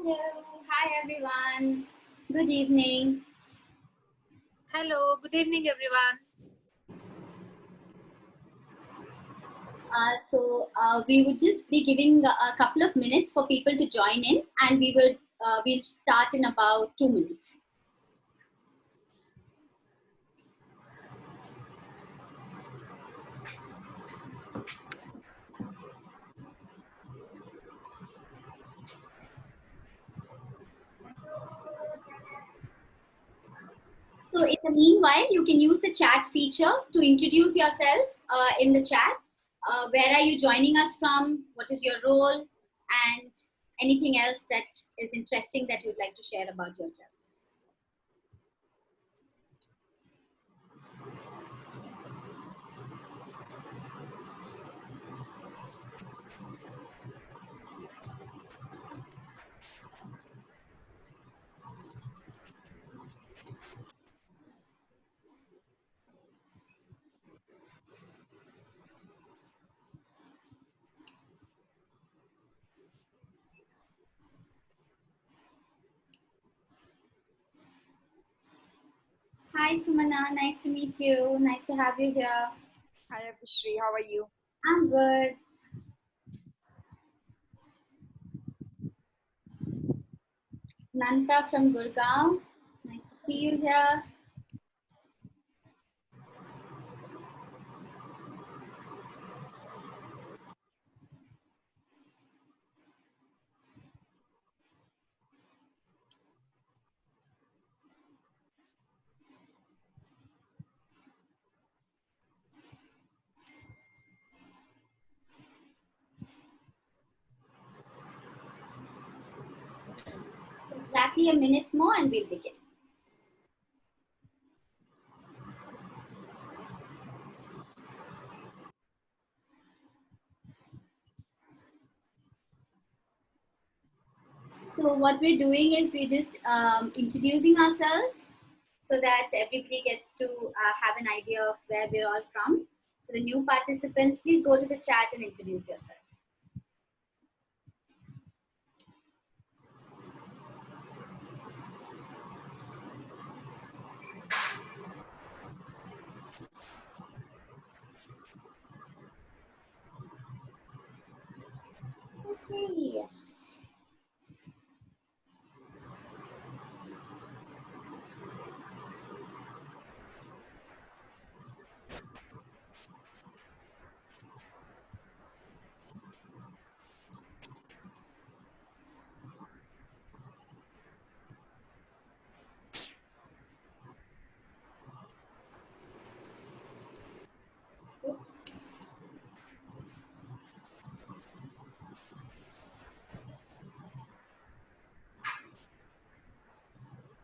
Hello, hi everyone. Good evening. Hello, good evening everyone. We would just be giving a couple of minutes for people to join in, and we'll start in about 2 minutes. So in the meanwhile, you can use the chat feature to introduce yourself in the chat. Where are you joining us from? What is your role? And anything else that is interesting that you'd like to share about yourself. Hi Sumana, nice to meet you. Nice to have you here. Hi Abhishre, how are you? I'm good. Nanta from Gurgaon. Nice to see you here. Exactly a minute more and we'll begin. So what we're doing is we're just introducing ourselves so that everybody gets to have an idea of where we're all from. So the new participants, please go to the chat and introduce yourself. Okay.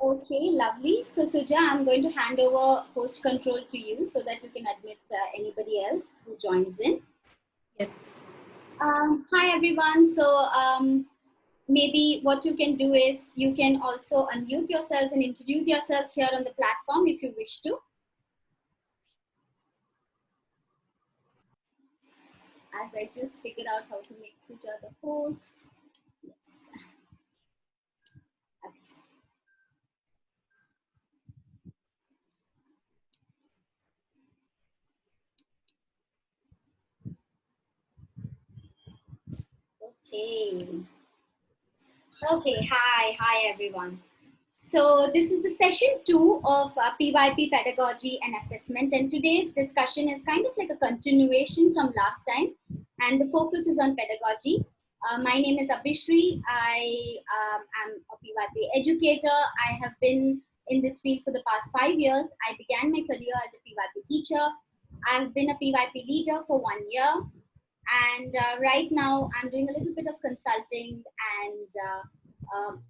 Okay, lovely. So Suja, I'm going to hand over host control to you so that you can admit anybody else who joins in. Yes. Hi everyone. So maybe what you can do is you can also unmute yourselves and introduce yourselves here on the platform if you wish to. As I just figured out how to make Suja the host. Yes. Okay. Okay, hi everyone. So this is the session 2 of PYP Pedagogy and Assessment, and today's discussion is kind of like a continuation from last time, and the focus is on pedagogy. My name is Abhishre. I am a PYP educator. I have been in this field for the past 5 years. I began my career as a PYP teacher. I've been a PYP leader for 1 year, and right now I'm doing a little bit of consulting and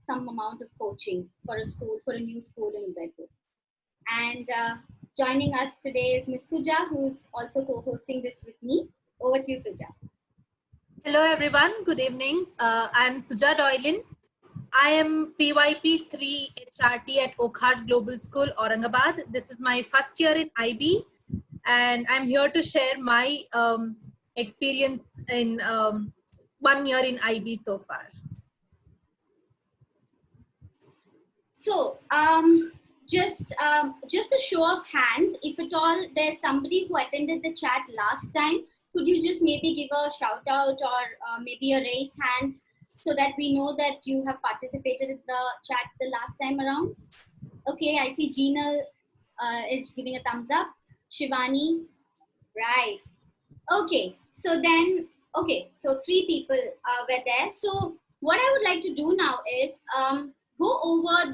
some amount of coaching for a new school in Udaipur. And joining us today is Ms. Suja, who's also co-hosting this with me. Over to you, Suja. Hello everyone, good evening. I'm Suja Doyline. I am PYP 3 HRT at Oakheart Global School, Aurangabad. This is my first year in IB, and I'm here to share my experience in 1 year in IB so far. So, just a show of hands. If at all there's somebody who attended the chat last time, could you just maybe give a shout out or maybe a raise hand so that we know that you have participated in the chat the last time around? Okay, I see Gina is giving a thumbs up. Shivani, right. Okay, so then, okay, so 3 people were there. So what I would like to do now is go over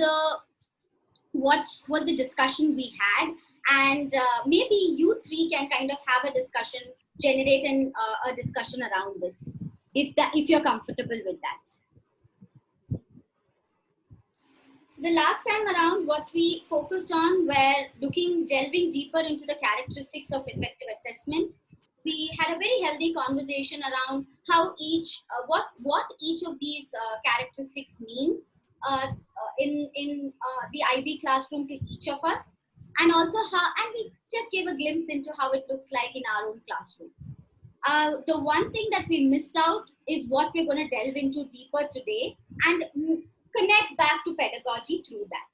what was the discussion we had, and maybe you 3 can kind of have a discussion, generate a discussion around this, if you're comfortable with that. So the last time around, what we focused on were delving deeper into the characteristics of effective assessment. We had a very healthy conversation around how what each of these characteristics mean in the IB classroom to each of us, and also and we just gave a glimpse into how it looks like in our own classroom. The one thing that we missed out is what we're going to delve into deeper today and connect back to pedagogy through that.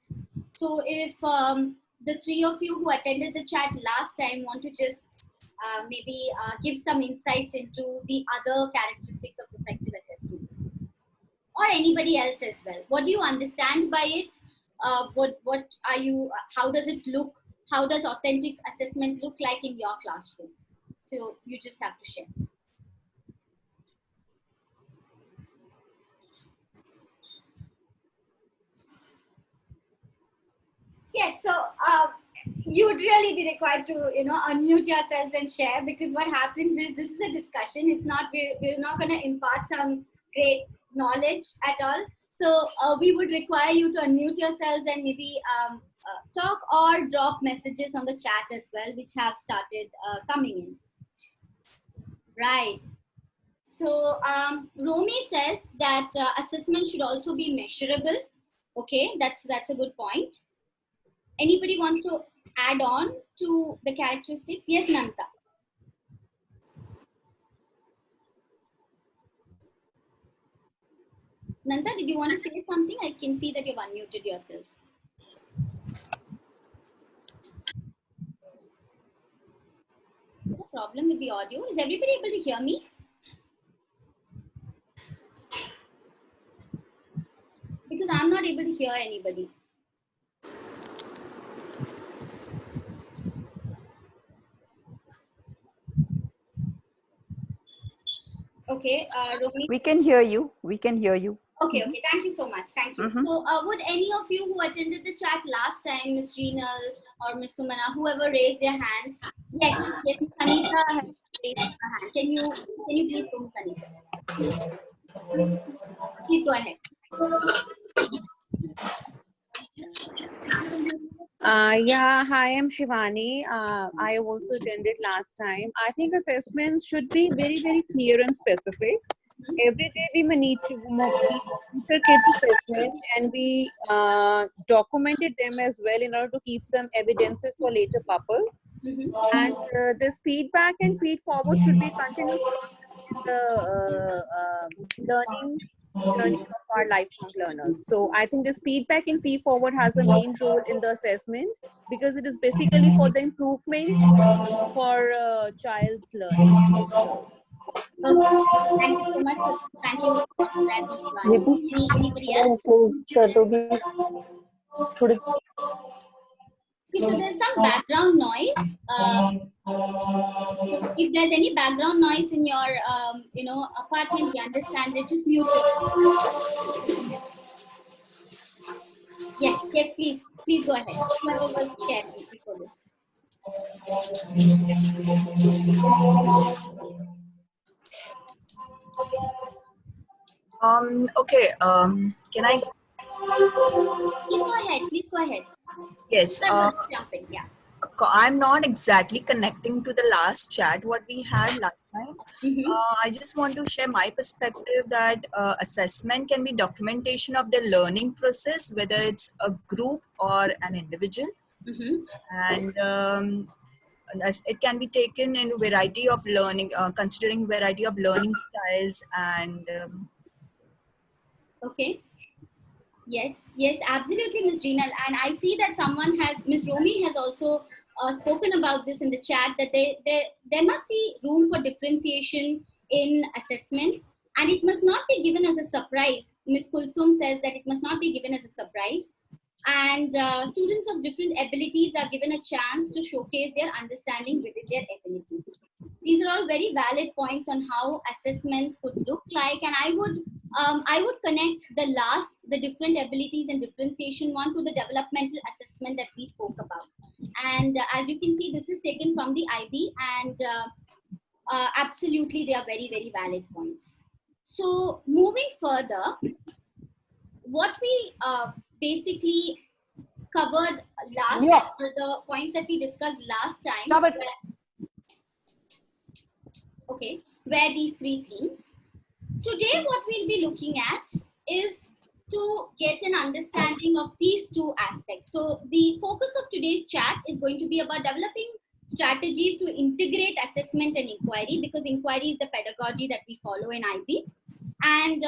So if the 3 of you who attended the chat last time want to just maybe give some insights into the other characteristics of effective assessment, or anybody else as well. What do you understand by it? What are you? How does it look? How does authentic assessment look like in your classroom? So you just have to share. Yes, so you'd really be required to unmute yourselves and share, because what happens is this is a discussion. It's not we're not going to impart some great knowledge at all. So we would require you to unmute yourselves and maybe talk or drop messages on the chat as well, which have started coming in. Right. So Romy says that assessment should also be measurable. Okay, that's a good point. Anybody wants to add on to the characteristics? Yes, Nanta. Nanta, did you want to say something? I can see that you've unmuted yourself. Is there a problem with the audio? Is everybody able to hear me? Because I'm not able to hear anybody. Okay, Rohini. We can hear you. We can hear you. Okay, okay. Thank you so much. Thank you. So, would any of you who attended the chat last time, Ms. Reenal or Ms. Sumana, whoever raised their hands? Yes, yes, Ms. Anita has raised her hand. Can you please go, Ms. Anita? Please go ahead. Yeah, hi, I'm Shivani. I also attended last time. I think assessments should be very, very clear and specific. Every day we may need to teach kids assessment, and we documented them as well in order to keep some evidences for later purpose. And this feedback and feed forward should be continuous in the learning of our lifelong learners. So I think this feedback and feed forward has a main role in the assessment, because it is basically for the improvement for child's learning. Okay. Thank you so much. Thank you for that, Ms. Shivani. Anybody else? Okay, so there's some background noise. If there's any background noise in your, apartment, we understand it. Just mute it. Yes, yes, please go ahead. Whoever was sharing before this. Okay. Can I? Please go ahead. Please go ahead. Yes. Jumping. Yeah. I'm not exactly connecting to the last chat what we had last time. I just want to share my perspective that assessment can be documentation of the learning process, whether it's a group or an individual, and it can be taken in a variety of learning, considering variety of learning styles and. Okay. Yes, yes, absolutely, Ms. Jinal. And I see that Ms. Romi has also spoken about this in the chat, that there must be room for differentiation in assessment, and it must not be given as a surprise. Ms. Kulsum says that it must not be given as a surprise. And students of different abilities are given a chance to showcase their understanding within their abilities. These are all very valid points on how assessments could look like, and I would connect the different abilities and differentiation one to the developmental assessment that we spoke about. And as you can see, this is taken from the IB, and absolutely they are very, very valid points. So moving further, what we basically covered the points that we discussed last time. Stop it. Were these three things. Today, what we'll be looking at is to get an understanding of these two aspects. So the focus of today's chat is going to be about developing strategies to integrate assessment and inquiry, because inquiry is the pedagogy that we follow in IB. And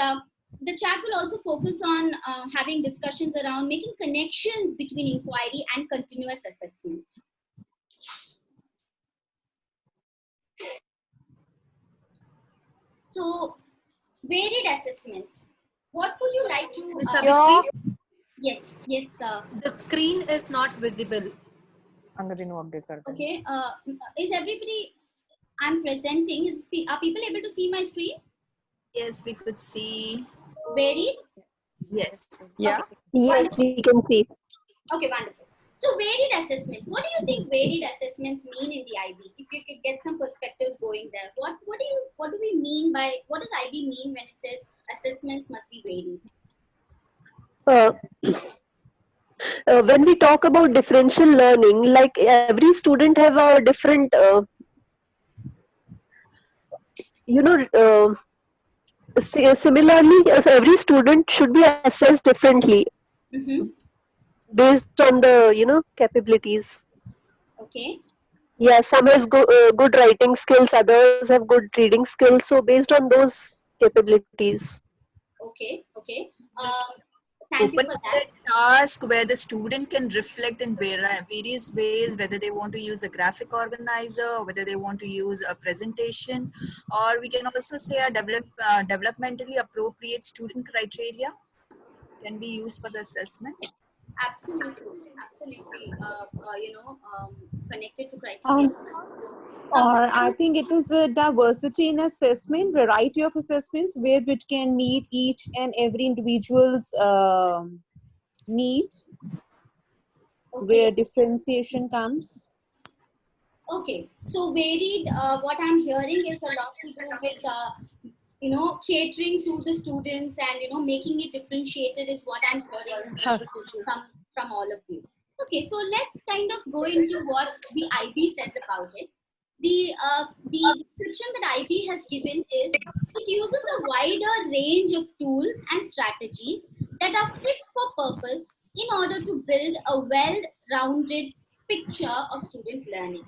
the chat will also focus on having discussions around making connections between inquiry and continuous assessment. So, varied assessment. What would you like to? Ms. Abhishre, Yes. the screen is not visible. Okay. Is everybody? I'm presenting. Are people able to see my screen? Yes, we could see. Varied. Yes. Yeah. Okay. Yes, we can see. Okay, wonderful. So varied assessment. What do you think varied assessments mean in the IB? If you could get some perspectives going there, what do we mean by, what does IB mean when it says assessments must be varied? Uh, when we talk about differential learning, like every student have a different, similarly, every student should be assessed differently based on the, capabilities. Okay. Yeah, some has good writing skills, others have good reading skills. So based on those capabilities. Okay. Thank you Open for that. task where the student can reflect in various ways, whether they want to use a graphic organizer, whether they want to use a presentation, or we can also say a developmentally appropriate student criteria can be used for the assessment. Absolutely. Connected to criteria. Or I think it is a diversity in assessment, variety of assessments where it can meet each and every individual's need, where differentiation comes. Okay, so varied, what I'm hearing is a lot to do with, catering to the students and, making it differentiated is what I'm hearing from all of you. Okay, so let's kind of go into what the IB says about it. The description that IB has given is it uses a wider range of tools and strategies that are fit for purpose in order to build a well-rounded picture of student learning.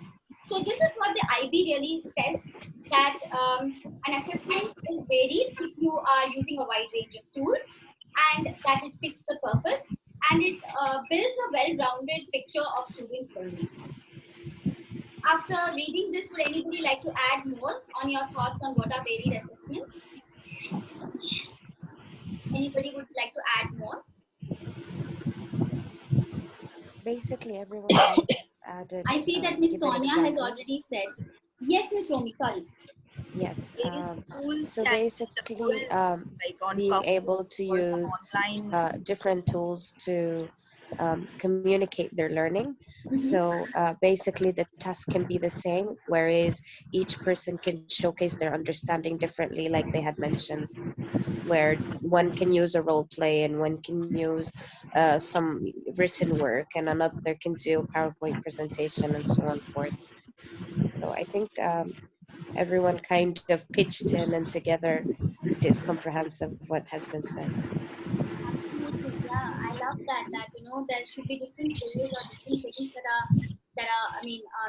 So this is what the IB really says, that an assessment is varied if you are using a wide range of tools and that it fits the purpose and it builds a well-rounded picture of student learning. After reading this, would anybody like to add more on your thoughts on what are varied assessments? Anybody would like to add more? Basically, everyone has added. I see that Ms. given Sonia has examples. already said. Yes, Ms. Romi, sorry. Yes. Tools So can basically, like on being copy able to or some use online different tools to communicate their learning. So basically, the task can be the same, whereas each person can showcase their understanding differently, like they had mentioned, where one can use a role play and one can use some written work and another can do a PowerPoint presentation and so on forth. So I think everyone kind of pitched in and together it is comprehensive what has been said. Absolutely, yeah, I love that. There should be different ways or different things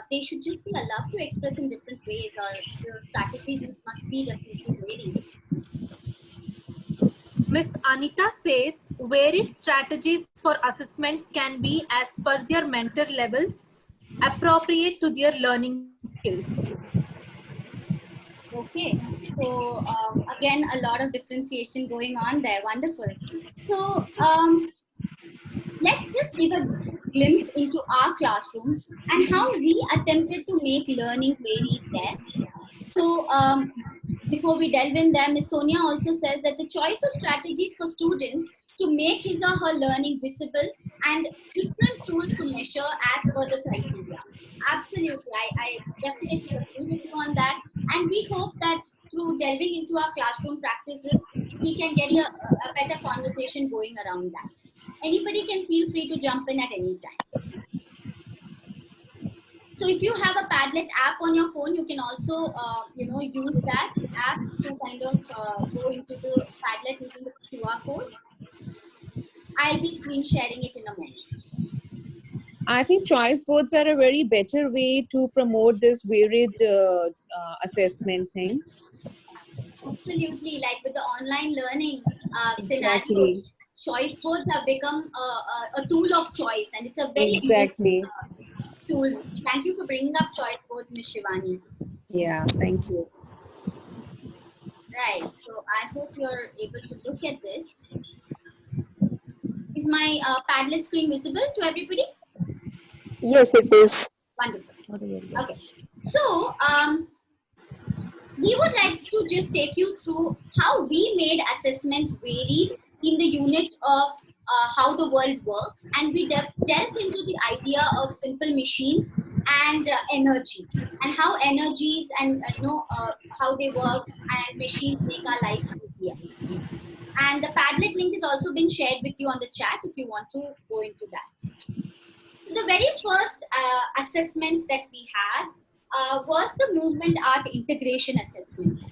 they should just be allowed to express in different ways, or the strategies used must be definitely varied. Miss Anita says varied strategies for assessment can be as per their mentor levels, appropriate to their learning skills. Okay, so again, a lot of differentiation going on there. Wonderful. So let's just give a glimpse into our classroom and how we attempted to make learning varied there. So before we delve in there, Ms. Sonia also says that the choice of strategies for students to make his or her learning visible and different tools to measure as per the criteria. Absolutely, I definitely agree with you on that. And we hope that through delving into our classroom practices, we can get a better conversation going around that. Anybody can feel free to jump in at any time. So if you have a Padlet app on your phone, you can also, use that app to kind of go into the Padlet using the QR code. I'll be screen sharing it in a moment. I think choice boards are a very better way to promote this varied assessment thing. Absolutely, like with the online learning scenario, Exactly. choice boards have become a tool of choice, and it's a very Exactly. tool. Thank you for bringing up choice boards, Ms. Shivani. Yeah, thank you. Right, so I hope you're able to look at this. Is my Padlet screen visible to everybody? Yes, it is. Wonderful. Okay, so we would like to just take you through how we made assessments varied in the unit of how the world works, and we delved into the idea of simple machines and energy, and how energies and how they work and machines make our life easier. And the Padlet link has also been shared with you on the chat if you want to go into that. So the very first assessment that we had was the movement art integration assessment.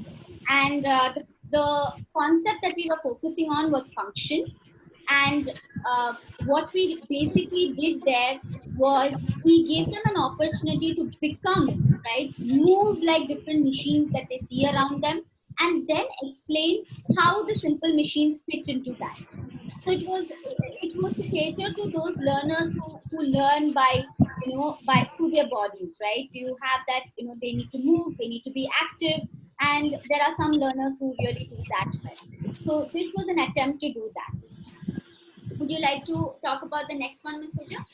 And the concept that we were focusing on was function. And what we basically did there was we gave them an opportunity to become, right, move like different machines that they see around them, and then explain how the simple machines fit into that. So it was to cater to those learners who learn by by through their bodies, right? You have that, they need to move, they need to be active, and there are some learners who really do that well. So this was an attempt to do that. Would you like to talk about the next one, Ms. Suja?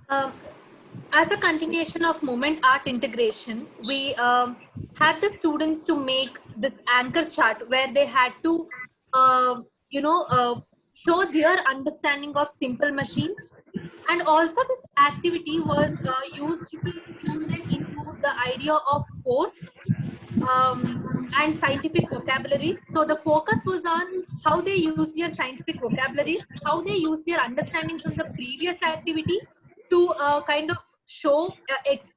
Um, as a continuation of moment art integration, we had the students to make this anchor chart where they had to, show their understanding of simple machines. And also this activity was used to tune them into the idea of force and scientific vocabularies. So the focus was on how they use their scientific vocabularies, how they use their understanding from the previous activity to kind of show,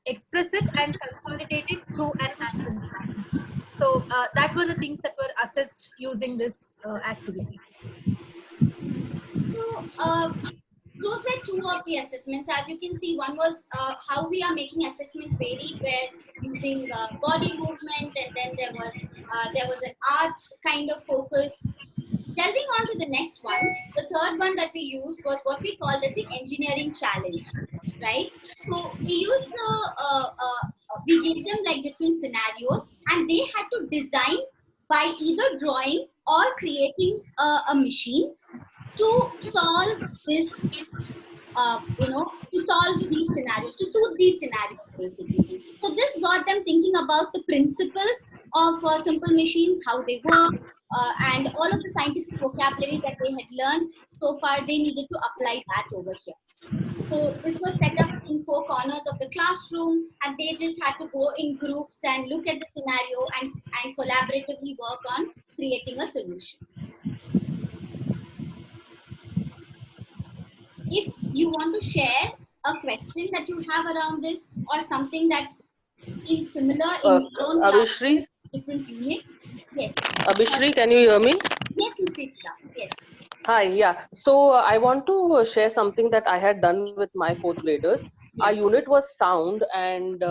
express it and consolidate it through an anchor chart. So that were the things that were assessed using this activity. So those were two of the assessments. As you can see, one was how we are making assessments varied, where using body movement, and then there was an art kind of focus. Delving on to the next one, the third one that we used was what we called as the engineering challenge, right? So we used we gave them like different scenarios, and they had to design by either drawing or creating a machine to solve this, to solve these scenarios, to suit these scenarios, basically. So this got them thinking about the principles of simple machines, how they work, and all of the scientific vocabulary that they had learned so far, they needed to apply that over here. So this was set up in 4 corners of the classroom, and they just had to go in groups and look at the scenario and collaboratively work on creating a solution. If you want to share a question that you have around this, or something that seems similar in your own class, Abhishre, different unit. Yes. Abhishre, can you hear me? Yes, Ms. Krishna. Yes. Hi, yeah. So I want to share something that I had done with my fourth graders. Our Yeah. unit was sound, and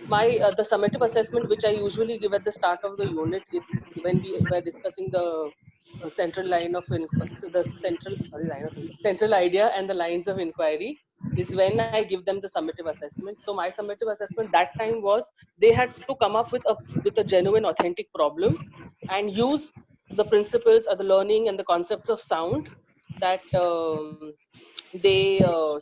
the summative assessment which I usually give at the start of the unit is when we were discussing the central line of the central sorry line of central idea and the lines of inquiry is when I give them the summative assessment. So my summative assessment that time was they had to come up with a genuine authentic problem and use the principles of the learning and the concepts of sound that they uh,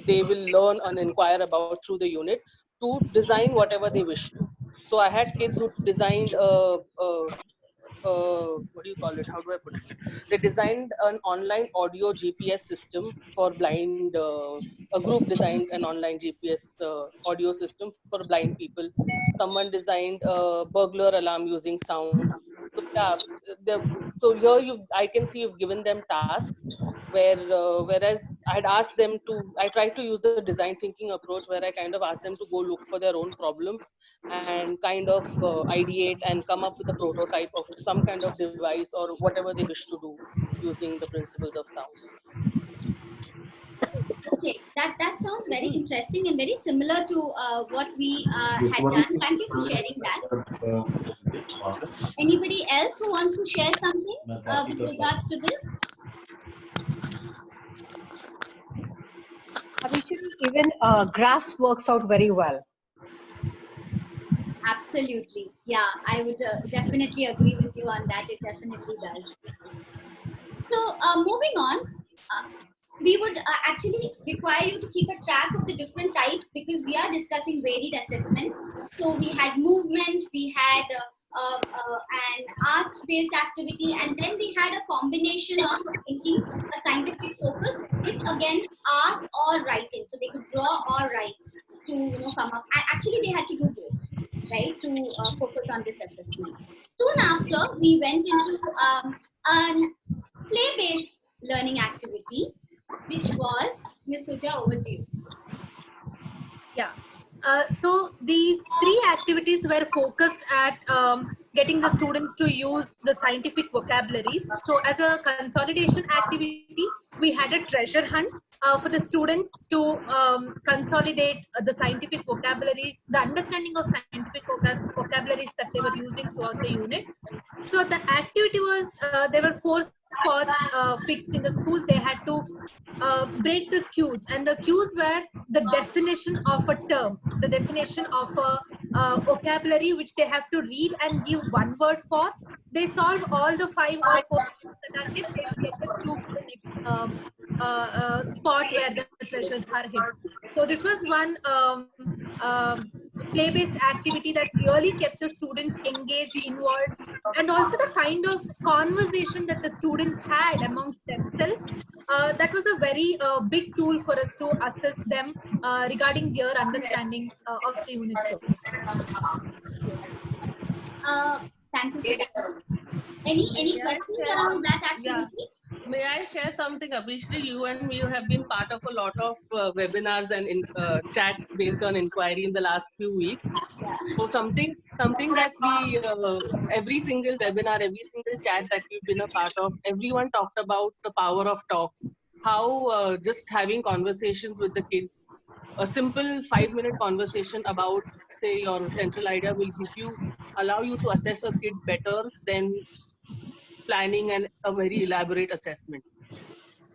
they will learn and inquire about through the unit to design whatever they wish to. So I had kids who designed what do you call it? How do I put it? They designed an online audio GPS system for blind. A group designed an online GPS audio system for blind people. Someone designed a burglar alarm using sound. So yeah, so here I can see you've given them tasks whereas I had asked them to. I tried to use the design thinking approach where I kind of asked them to go look for their own problem and kind of ideate and come up with a prototype of some kind of device or whatever they wish to do using the principles of sound. Okay, that sounds very interesting and very similar to what we had done. Thank you for sharing that. Anybody else who wants to share something with regards to this? Abhishre, even grass works out very well. Absolutely. Yeah, I would definitely agree with you on that. It definitely does. So moving on, we would actually require you to keep a track of the different types because we are discussing varied assessments. So we had movement, we had an art-based activity, and then we had a combination of thinking, a scientific focus with again art or writing. So they could draw or write to come up. Actually, they had to do both, right, to focus on this assessment. Soon after, we went into an play-based learning activity, which was Miss Suja, over to you. Yeah. So these three activities were focused at getting the students to use the scientific vocabularies. So as a consolidation activity, we had a treasure hunt for the students to consolidate the scientific vocabularies, the understanding of scientific vocabularies that they were using throughout the unit. So the activity was, there were 4 spots fixed in the school. They had to break the cues, and the cues were the definition of a term, the definition of a vocabulary which they have to read and give one word for. They solve all the 5 or 4 that are hit, they get just to the next spot where the treasures are hid. So this was one play-based activity that really kept the students engaged, involved, and also the kind of conversation that the students had amongst themselves. That was a very big tool for us to assess them regarding their understanding of the unit. Thank you for that. Any questions around that activity? Yeah. May I share something, Abhishre? You and me have been part of a lot of webinars and chats based on inquiry in the last few weeks. So something that we every single webinar, every single chat that we've been a part of, everyone talked about the power of talk. How just having conversations with the kids, a simple 5-minute conversation about, say, your central idea will allow you to assess a kid better than planning and a very elaborate assessment.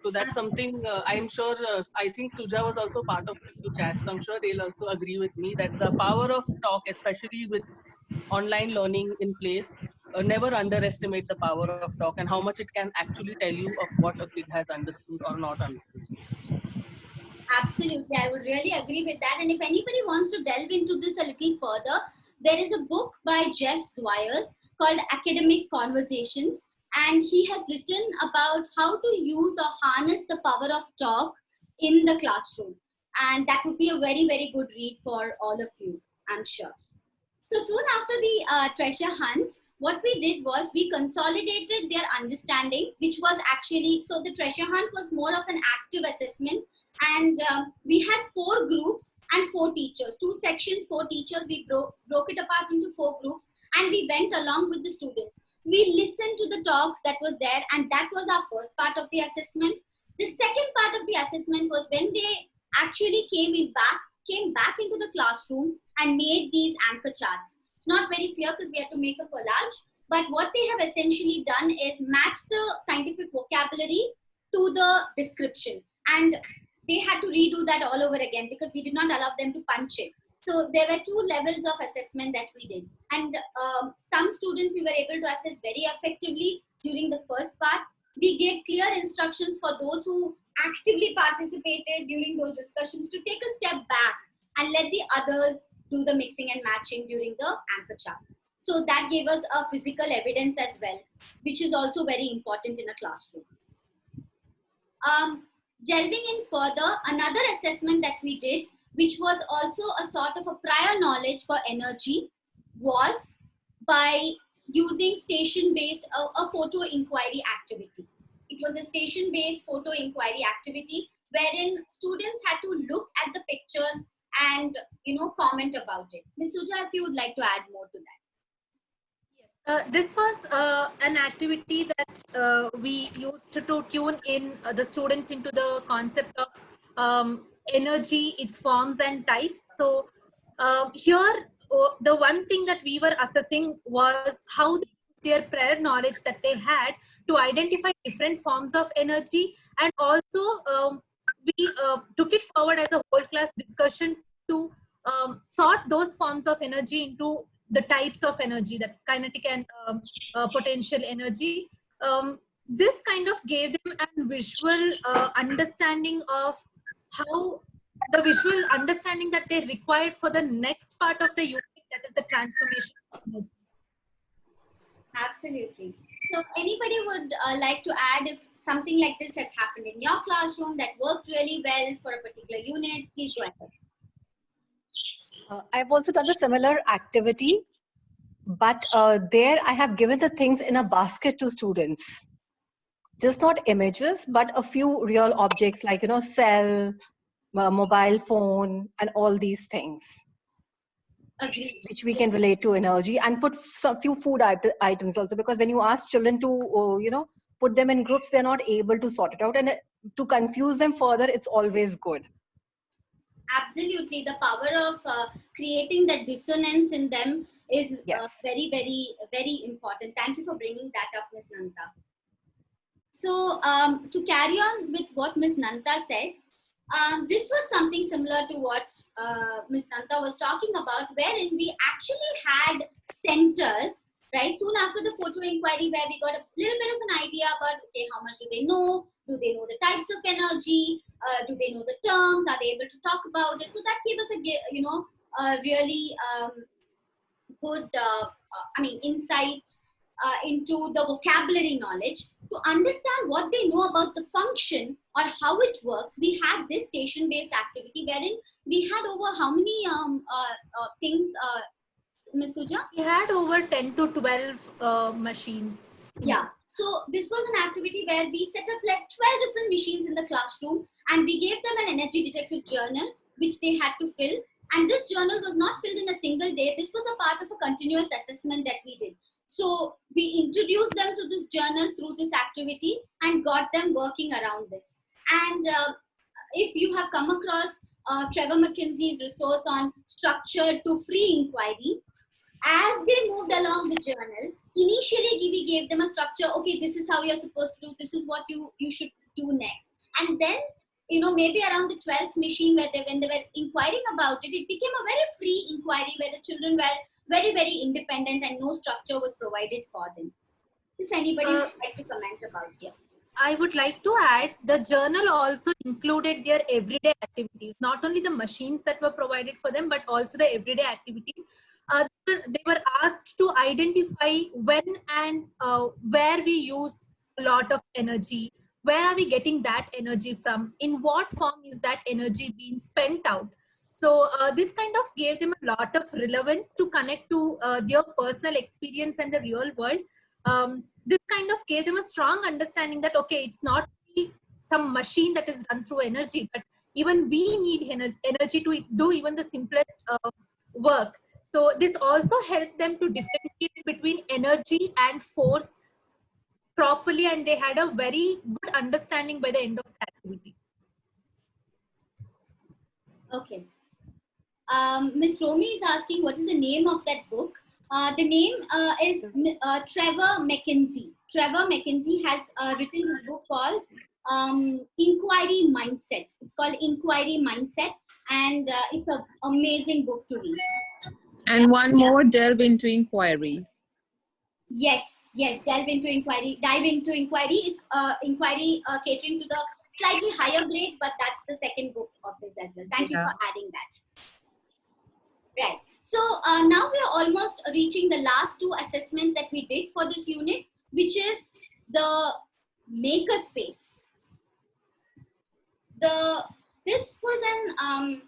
So that's something I'm sure, I think Suja was also part of the few chats. So I'm sure they'll also agree with me that the power of talk, especially with online learning in place, never underestimate the power of talk and how much it can actually tell you of what a kid has understood or not understood. Absolutely, I would really agree with that. And if anybody wants to delve into this a little further, there is a book by Jeff Swires called Academic Conversations, and he has written about how to use or harness the power of talk in the classroom. And that would be a very, very good read for all of you, I'm sure. So soon after the treasure hunt, what we did was we consolidated their understanding, which was actually, so the treasure hunt was more of an active assessment. And we had 4 groups and 4 teachers, 2 sections, 4 teachers. We broke it apart into 4 groups, and we went along with the students. We listened to the talk that was there, and that was our first part of the assessment. The second part of the assessment was when they actually came came back into the classroom and made these anchor charts. It's not very clear because we had to make a collage, but what they have essentially done is match the scientific vocabulary to the description. And they had to redo that all over again because we did not allow them to punch it. So there were 2 levels of assessment that we did. And some students we were able to assess very effectively during the first part. We gave clear instructions for those who actively participated during those discussions to take a step back and let the others do the mixing and matching during the anchor chart. So that gave us a physical evidence as well, which is also very important in a classroom. Delving in further, another assessment that we did, which was also a sort of a prior knowledge for energy, was by using station-based, a photo inquiry activity. It was a station-based photo inquiry activity wherein students had to look at the pictures and, comment about it. Ms. Suja, if you would like to add more to that. This was an activity that we used to tune in the students into the concept of energy, its forms and types. So here, the one thing that we were assessing was how they used their prior knowledge that they had to identify different forms of energy, and also we took it forward as a whole class discussion to sort those forms of energy into the types of energy, that kinetic and potential energy. This kind of gave them a visual understanding of how the visual understanding that they required for the next part of the unit, that is the transformation of energy. Absolutely. So anybody would like to add if something like this has happened in your classroom that worked really well for a particular unit? Please go ahead. I've also done a similar activity, but there I have given the things in a basket to students. Just not images, but a few real objects like, cell, mobile phone, and all these things. Agreed. Which we can relate to energy, and put some few food items also, because when you ask children to, put them in groups, they're not able to sort it out, and to confuse them further, it's always good. Absolutely. The power of creating that dissonance in them is very, very, very important. Thank you for bringing that up, Ms. Nanta. So to carry on with what Ms. Nanta said, this was something similar to what Ms. Nanta was talking about, wherein we actually had centers, right? Soon after the photo inquiry, where we got a little bit of an idea about, okay, how much do they know? Do they know the types of energy? Do they know the terms? Are they able to talk about it? So that gave us a really good, insight into the vocabulary knowledge. To understand what they know about the function or how it works, we had this station-based activity wherein we had over how many things, Ms. Suja? We had over 10 to 12 machines. Yeah. So this was an activity where we set up like 12 different machines in the classroom, and we gave them an energy detective journal, which they had to fill. And this journal was not filled in a single day. This was a part of a continuous assessment that we did. So we introduced them to this journal through this activity and got them working around this. And if you have come across Trevor McKinsey's resource on structured to free inquiry, as they moved along the journal, initially we gave them a structure. Okay, this is how you're supposed to do. This is what you should do next. And then, maybe around the 12th machine when they were inquiring about it, it became a very free inquiry where the children were very, very independent and no structure was provided for them. If anybody would like to comment about this. I would like to add, the journal also included their everyday activities, not only the machines that were provided for them, but also the everyday activities. They were asked to identify when and where we use a lot of energy, where are we getting that energy from, in what form is that energy being spent out. So this kind of gave them a lot of relevance to connect to their personal experience and the real world. This kind of gave them a strong understanding that, okay, it's not some machine that is done through energy, but even we need energy to do even the simplest work. So this also helped them to differentiate between energy and force properly, and they had a very good understanding by the end of the activity. Okay. Miss Romy is asking what is the name of that book. The name is Trevor McKenzie. Trevor McKenzie has written this book called Inquiry Mindset. It's called Inquiry Mindset, and it's an amazing book to read. And one more, Delve into Inquiry. Yes, dive into inquiry is inquiry catering to the slightly higher grade, but that's the second book of his as well. Thank you for adding that. Right. So now we are almost reaching the last two assessments that we did for this unit, which is the makerspace. This was an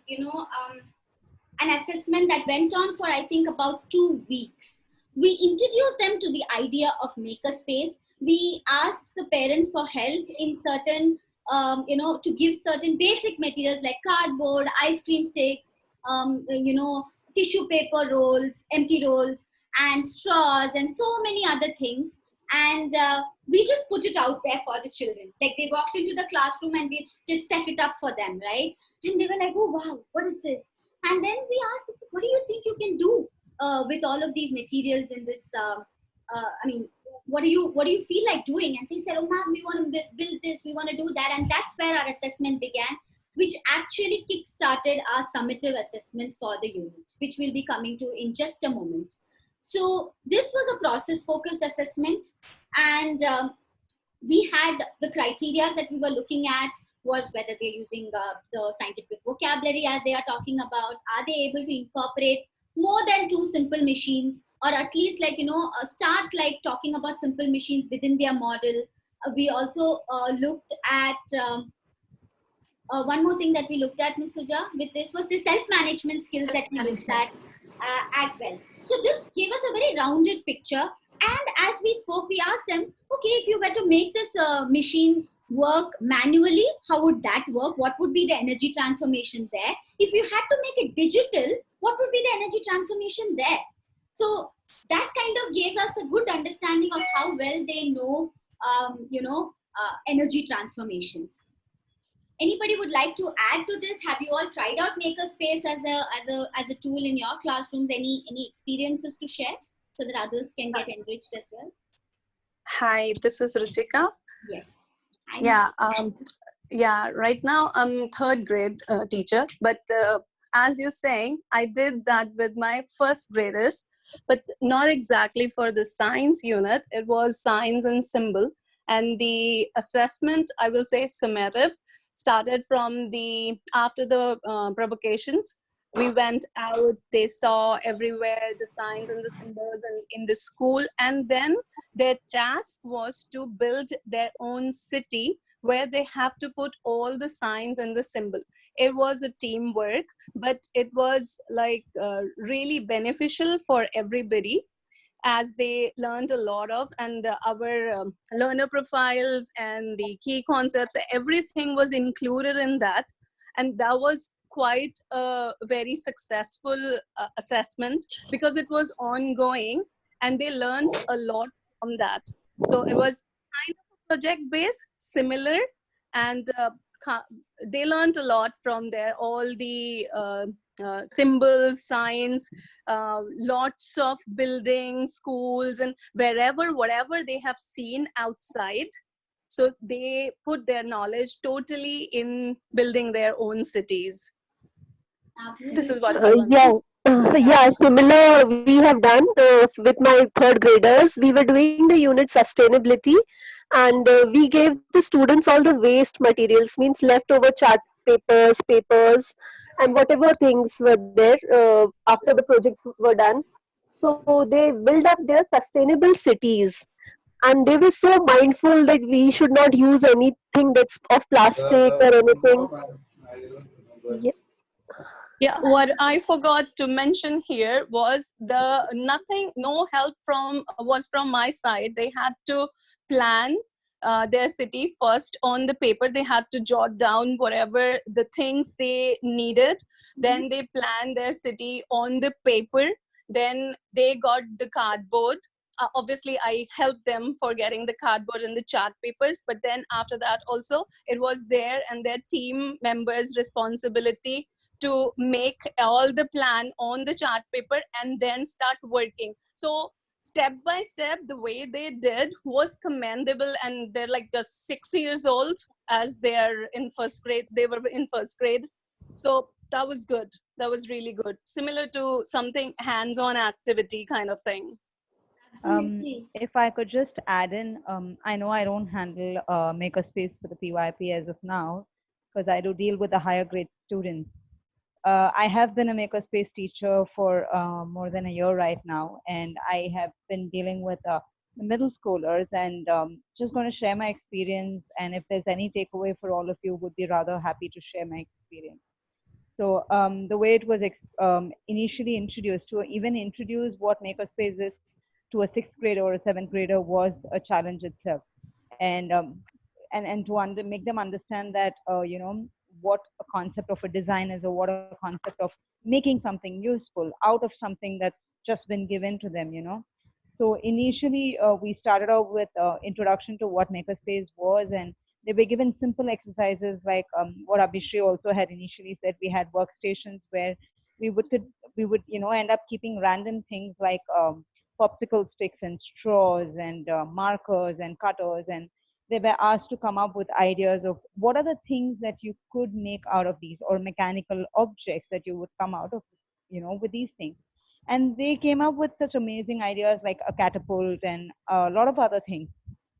assessment that went on for I think about 2 weeks. We introduced them to the idea of makerspace. We asked the parents for help in certain, to give certain basic materials like cardboard, ice cream sticks, tissue paper rolls, empty rolls, and straws, and so many other things. And we just put it out there for the children. Like they walked into the classroom and we just set it up for them, right? And they were like, oh, wow, what is this? And then we asked, what do you think you can do with all of these materials in this, what do you feel like doing? And they said, oh ma'am, we want to build this, we want to do that. And that's where our assessment began, which actually kick-started our summative assessment for the unit, which we'll be coming to in just a moment. So this was a process-focused assessment, and we had the criteria that we were looking at was whether they're using the scientific vocabulary as they are talking about, are they able to incorporate more than 2 simple machines, or at least start talking about simple machines within their model. We also looked at one more thing that we looked at, Ms. Suja, with this was the self-management skills that we looked at as well. So this gave us a very rounded picture. And as we spoke, we asked them, okay, if you were to make this machine work manually, how would that work? What would be the energy transformation there? If you had to make it digital, what would be the energy transformation there? So that kind of gave us a good understanding of how well they know, energy transformations. Anybody would like to add to this? Have you all tried out Makerspace as a tool in your classrooms? Any experiences to share so that others can get enriched as well? Hi, this is Ruchika. Yes. Right now I'm third grade teacher, but as you're saying, I did that with my first graders, but not exactly for the science unit. It was science and symbol, and the assessment, I will say summative, started from after the provocations. We went out, they saw everywhere the signs and the symbols in the school, and then their task was to build their own city where they have to put all the signs and the symbol. It was a teamwork, but it was really beneficial for everybody, as they learned a lot of, and our learner profiles and the key concepts, everything was included in that. And that was quite a very successful assessment because it was ongoing and they learned a lot from that. So it was kind of a project based, similar, and they learned a lot from there, all the symbols, signs, lots of buildings, schools, and whatever they have seen outside. So they put their knowledge totally in building their own cities. This is what similar we have done with my third graders. We were doing the unit sustainability, and we gave the students all the waste materials, means leftover chart papers, and whatever things were there after the projects were done. So they build up their sustainable cities, and they were so mindful that we should not use anything that's of plastic or anything. Yeah, what I forgot to mention here was no help was from my side. They had to plan their city first on the paper. They had to jot down whatever the things they needed. Then they planned their city on the paper. Then they got the cardboard. obviously I helped them for getting the cardboard and the chart papers, but then after that also it was their and their team members' responsibility to make all the plan on the chart paper and then start working. So step by step, the way they did was commendable, and they're like just 6 years old as they're in first grade. They were in first grade. So that was good. That was really good. Similar to something hands-on activity kind of thing. Absolutely. If I could just add in, I know I don't handle makerspace for the PYP as of now because I do deal with the higher grade students. I have been a makerspace teacher for more than a year right now, and I have been dealing with the middle schoolers, and just going to share my experience. And if there's any takeaway for all of you, would be rather happy to share my experience. So the way it was initially introduced, to even introduce what makerspace is to a sixth grader or a seventh grader was a challenge itself, and to make them understand that what a concept of a design is, or what a concept of making something useful out of something that's just been given to them. So initially we started out with introduction to what makerspace was, and they were given simple exercises like what Abhishre also had initially said. We had workstations where we would end up keeping random things like popsicle sticks and straws and markers and cutters, and they were asked to come up with ideas of what are the things that you could make out of these, or mechanical objects that you would come out of with these things. And they came up with such amazing ideas like a catapult and a lot of other things,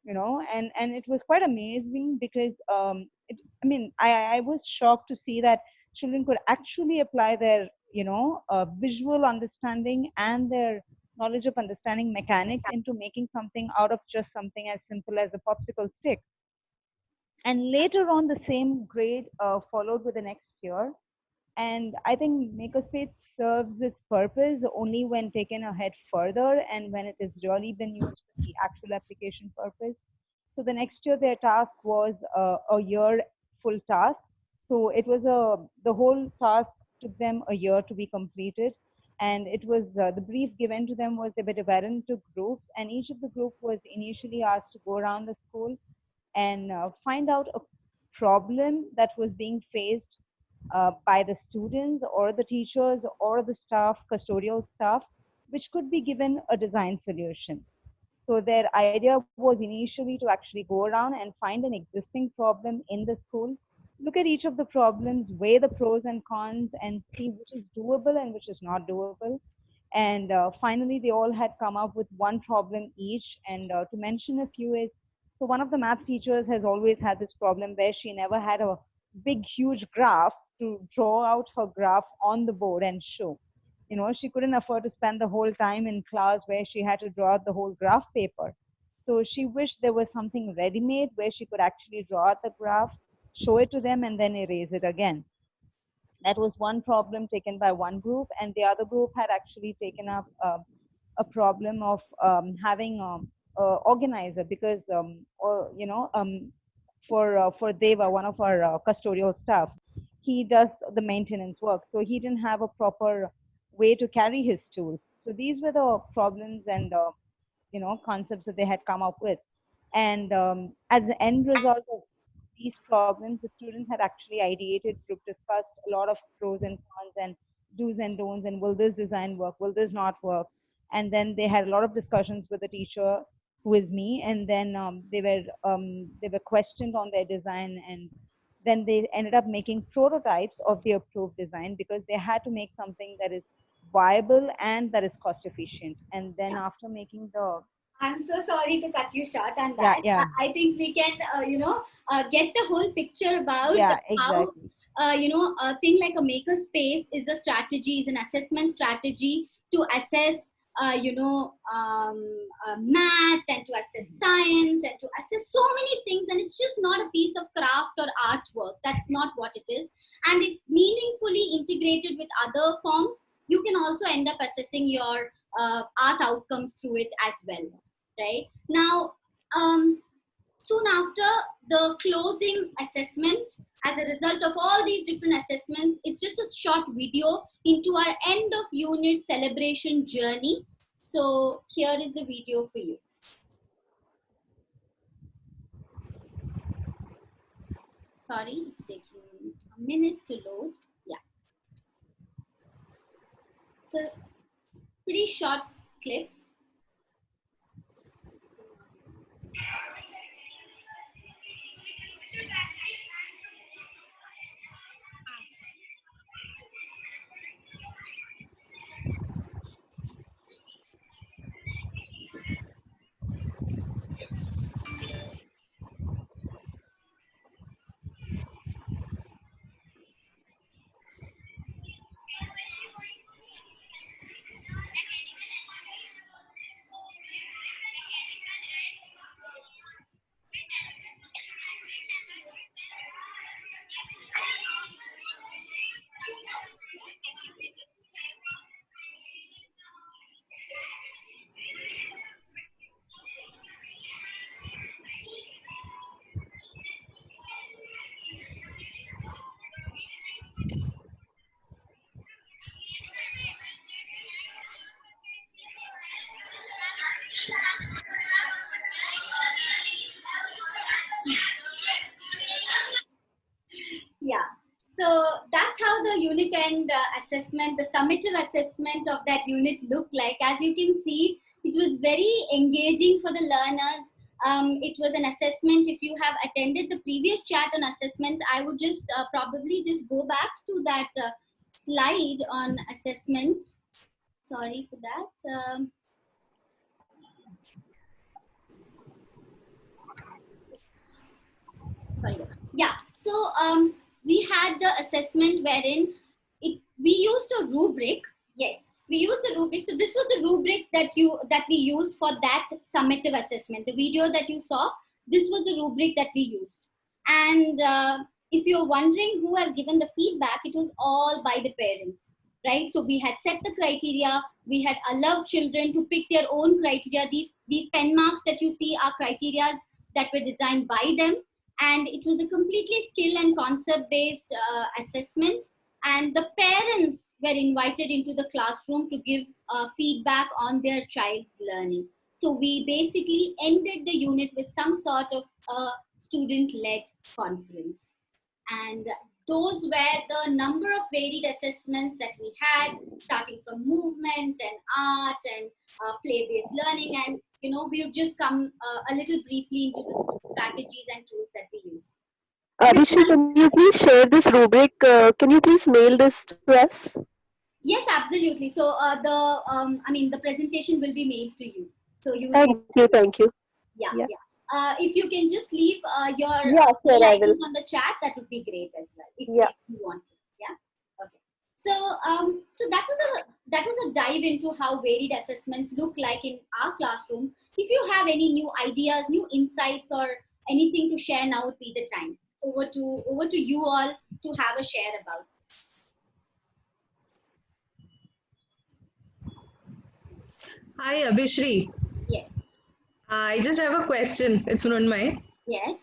and it was quite amazing because I was shocked to see that children could actually apply their visual understanding and their knowledge of understanding mechanics into making something out of just something as simple as a popsicle stick. And later on, the same grade followed with the next year. And I think makerspace serves its purpose only when taken ahead further and when it has really been used for the actual application purpose. So the next year, their task was a year full task. So it was the whole task took them a year to be completed. And it was the brief given to them was they were divided into groups, and each of the group was initially asked to go around the school and find out a problem that was being faced by the students or the teachers or the staff, custodial staff, which could be given a design solution. So their idea was initially to actually go around and find an existing problem in the school, look at each of the problems, weigh the pros and cons, and see which is doable and which is not doable. And finally, they all had come up with one problem each. And to mention a few is, so one of the math teachers has always had this problem where she never had a big, huge graph to draw out her graph on the board and show. She couldn't afford to spend the whole time in class where she had to draw out the whole graph paper. So she wished there was something ready-made where she could actually draw out the graph, show it to them, and then erase it again. That was one problem taken by one group, and the other group had actually taken up a problem of having a organizer, because for Deva, one of our custodial staff, he does the maintenance work, so he didn't have a proper way to carry his tools. So these were the problems and concepts that they had come up with. And as the end result of these problems, the students had actually ideated, group discussed a lot of pros and cons and do's and don'ts, and will this design work, will this not work. And then they had a lot of discussions with the teacher, who is me, and then they were questioned on their design, and then they ended up making prototypes of the approved design, because they had to make something that is viable and that is cost efficient. And then after making the I'm so sorry to cut you short on Yeah, that. yeah. I think we can, get the whole picture about Yeah, how, exactly. a thing like a maker space is a strategy, is an assessment strategy to assess, math, and to assess science, and to assess so many things. And it's just not a piece of craft or artwork. That's not what it is. And if meaningfully integrated with other forms, you can also end up assessing your art outcomes through it as well, right? Now, soon after the closing assessment, as a result of all these different assessments, it's just a short video into our end of unit celebration journey. So here is the video for you. Sorry, it's taking a minute to load. Yeah. So pretty short clip. Yeah. So that's how the unit end assessment, the summative assessment of that unit looked like. As you can see, it was very engaging for the learners. It was an assessment. If you have attended the previous chat on assessment, I would just probably just go back to that slide on assessment. Sorry for that. Sorry. Yeah. So we had the assessment wherein we used a rubric. Yes, we used the rubric. So this was the rubric that we used for that summative assessment. The video that you saw, this was the rubric that we used. And if you're wondering who has given the feedback, it was all by the parents, right? So we had set the criteria. We had allowed children to pick their own criteria. These pen marks that you see are criterias that were designed by them. And it was a completely skill and concept based assessment, and the parents were invited into the classroom to give feedback on their child's learning. So we basically ended the unit with some sort of student led conference, and those were the number of varied assessments that we had, starting from movement and art and play based learning. And we would just come a little briefly into the strategies and tools that we used. Abhishre, can you please share this rubric? Can you please mail this to us? Yes, absolutely. So the presentation will be mailed to you. So you. Thank you. Yeah. If you can just leave your Sure, I will. on the chat, that would be great as well. If you want to. Yeah. Okay. So that was a dive into how varied assessments look like in our classroom. If you have any new ideas, new insights, or anything to share, now would be the time. Over to you all to have a share about this. Hi, Abhishre. Yes. I just have a question. It's Mrunmay. Yes.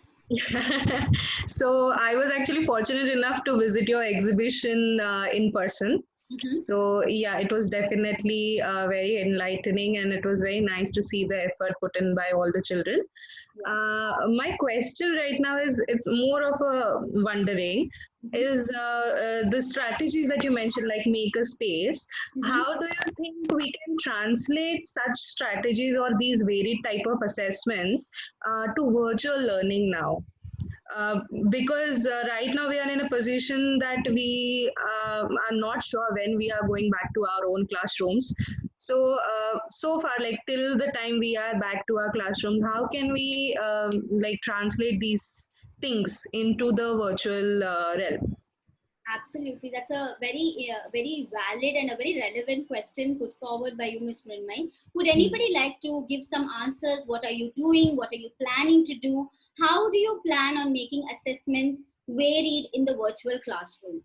So I was actually fortunate enough to visit your exhibition in person. So yeah, it was definitely very enlightening, and it was very nice to see the effort put in by all the children. My question right now is, it's more of a wondering, is the strategies that you mentioned, like make a space, how do you think we can translate such strategies or these varied type of assessments to virtual learning now? Because right now we are in a position that we are not sure when we are going back to our own classrooms. So so far, like till the time we are back to our classrooms, how can we like translate these things into the virtual realm? Absolutely, that's a very valid and a very relevant question put forward by you, Ms. Mrinmay. Would anybody like to give some answers? What are you doing? What are you planning to do? How do you plan on making assessments varied in the virtual classroom?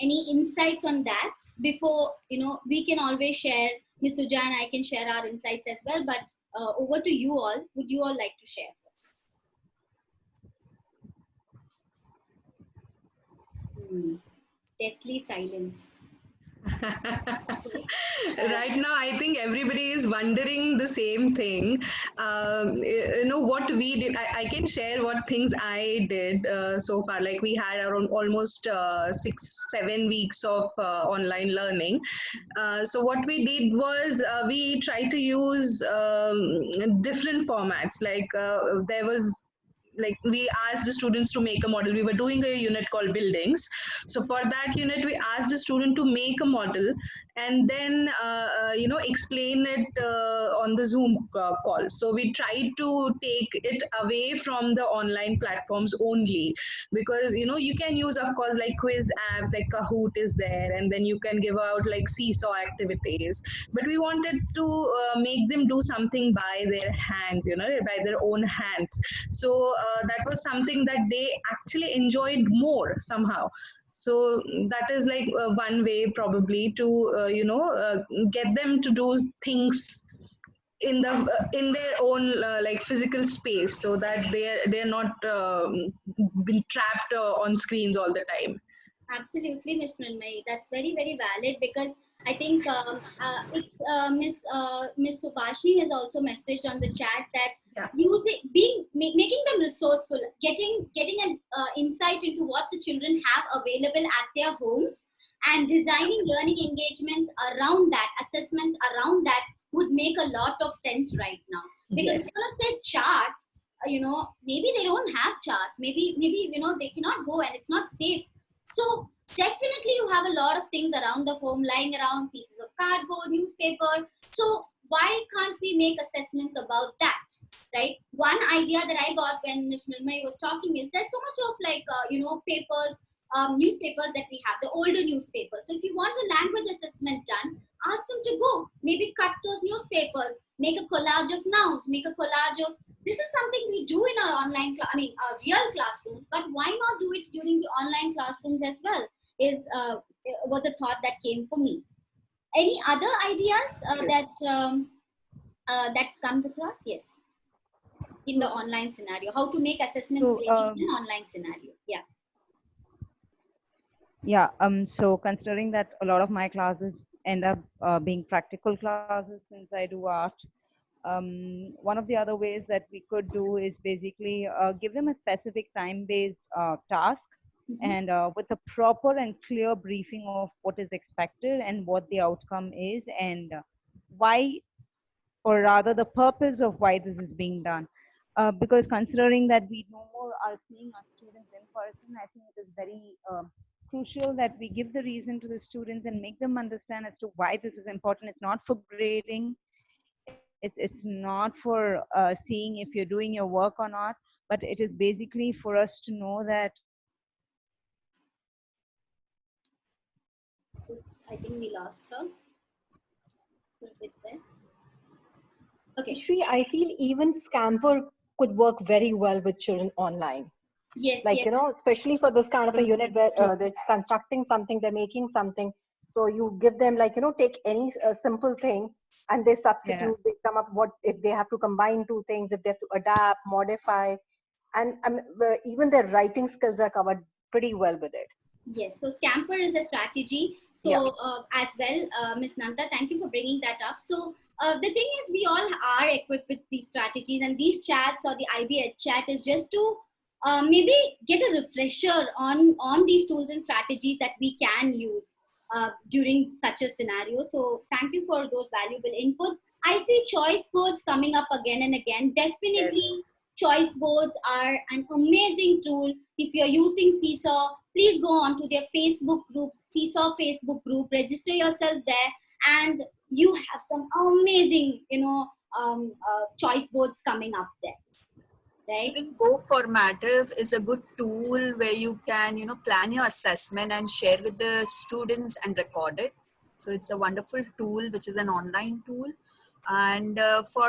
Any insights on that? Before we can always share. Ms. Suja and I can share our insights as well. But over to you all. Would you all like to share? Deathly silence. Right now, I think everybody is wondering the same thing. What we did. I can share what things I did so far. Like we had around almost 6-7 weeks of online learning. So what we did was we tried to use different formats. Like there was like we asked the students to make a model. We were doing a unit called buildings. So for that unit, we asked the student to make a model and then explain it on the Zoom call. So we tried to take it away from the online platforms only, because you can use, of course, like quiz apps like Kahoot is there, and then you can give out like seesaw activities. But we wanted to make them do something by their hands, by their own hands. So that was something that they actually enjoyed more somehow. So that is like one way probably to get them to do things in their own like physical space, so that they're not been trapped on screens all the time. Absolutely, Miss Mrinmay. That's very, very valid, because I think it's Miss Subhashni has also messaged on the chat that Yeah. making them resourceful, getting an insight into what the children have available at their homes, and designing learning engagements around that, assessments around that, would make a lot of sense right now. Because Yes. because of their chart, maybe they don't have charts. Maybe they cannot go, and it's not safe. So definitely you have a lot of things around the home, lying around, pieces of cardboard, newspaper. So why can't we make assessments about that, right? One idea that I got when Ms. Mirmay was talking is there's so much of like, papers, newspapers that we have, the older newspapers. So if you want a language assessment done, ask them to go, maybe cut those newspapers, make a collage of nouns, make a collage of, this is something we do in our online, our real classrooms, but why not do it during the online classrooms as well? Was a thought that came for me. Any other ideas that comes across? Yes, in the online scenario, how to make assessments So, ready in an online scenario? Yeah. yeah, so considering that a lot of my classes end up being practical classes since I do art, one of the other ways that we could do is basically give them a specific time-based task, and with a proper and clear briefing of what is expected and what the outcome is, and why, or rather the purpose of why this is being done. Because considering that we no more are seeing our students in person, I think it is very crucial that we give the reason to the students and make them understand as to why this is important. It's not for grading, it's not for seeing if you're doing your work or not, but it is basically for us to know that. Oops, I think we lost her. A bit there. Okay. Shri, I feel even Scamper could work very well with children online. Yes. Like, yes. Especially for this kind of a unit where they're constructing something, they're making something. So you give them like, take any simple thing and they substitute, they come up what, if they have to combine two things, if they have to adapt, modify, and even their writing skills are covered pretty well with it. Yes, so Scamper is a strategy. So as well, Ms. Nanda, thank you for bringing that up. So the thing is, we all are equipped with these strategies, and these chats or the IB chat is just to maybe get a refresher on these tools and strategies that we can use during such a scenario. So thank you for those valuable inputs. I see choice boards coming up again and again. Definitely. Yes. Choice boards are an amazing tool. If you're using Seesaw, please go on to their Facebook group, Seesaw Facebook group, register yourself there, and you have some amazing, choice boards coming up there. Right? Even Go Formative is a good tool where you can, plan your assessment and share with the students and record it. So it's a wonderful tool, which is an online tool. And for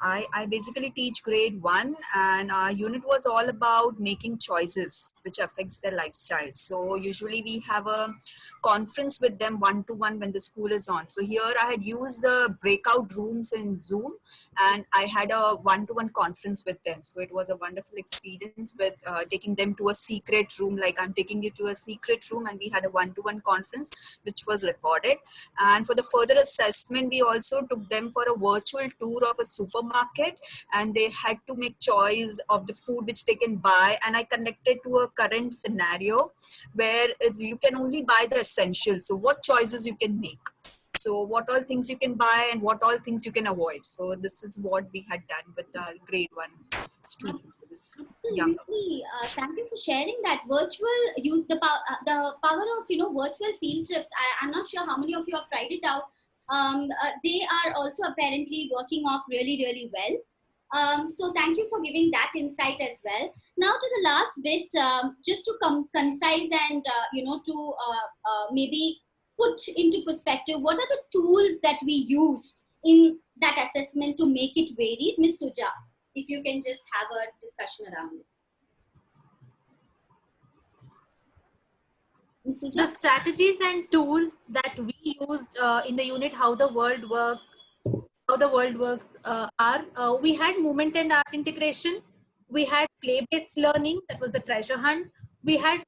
I basically teach grade 1, and our unit was all about making choices which affects their lifestyle. So usually we have a conference with them one-to-one when the school is on. So here I had used the breakout rooms in Zoom, and I had a one-to-one conference with them. So it was a wonderful experience with taking them to a secret room, like I'm taking you to a secret room, and we had a one-to-one conference which was recorded. And for the further assessment, we also took them for a virtual tour of a supermarket, and they had to make choice of the food which they can buy. And I connected to a current scenario where you can only buy the essentials. So what choices you can make? So what all things you can buy and what all things you can avoid. So this is what we had done with our grade 1 students. Absolutely. Thank you for sharing that. Virtual use the power of virtual field trips. I'm not sure how many of you have tried it out. They are also apparently working off really well. So thank you for giving that insight as well. Now to the last bit, just to concise and to maybe put into perspective, what are the tools that we used in that assessment to make it varied, Miss Suja? If you can just have a discussion around it. Ms. Suja? The strategies and tools that we used in the unit, how the world works we had movement and art integration, we had play-based learning, that was the treasure hunt, we had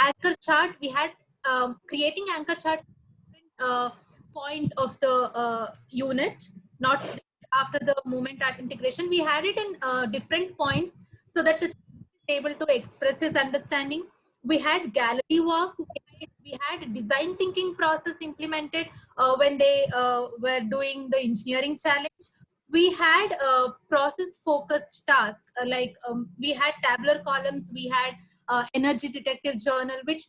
anchor chart, we had creating anchor charts point of the unit, not just after the movement art integration. We had it in different points so that the child is able to express his understanding. We had gallery walk, we had design thinking process implemented when they were doing the engineering challenge. We had a process focused task, we had tabular columns, we had energy detective journal, which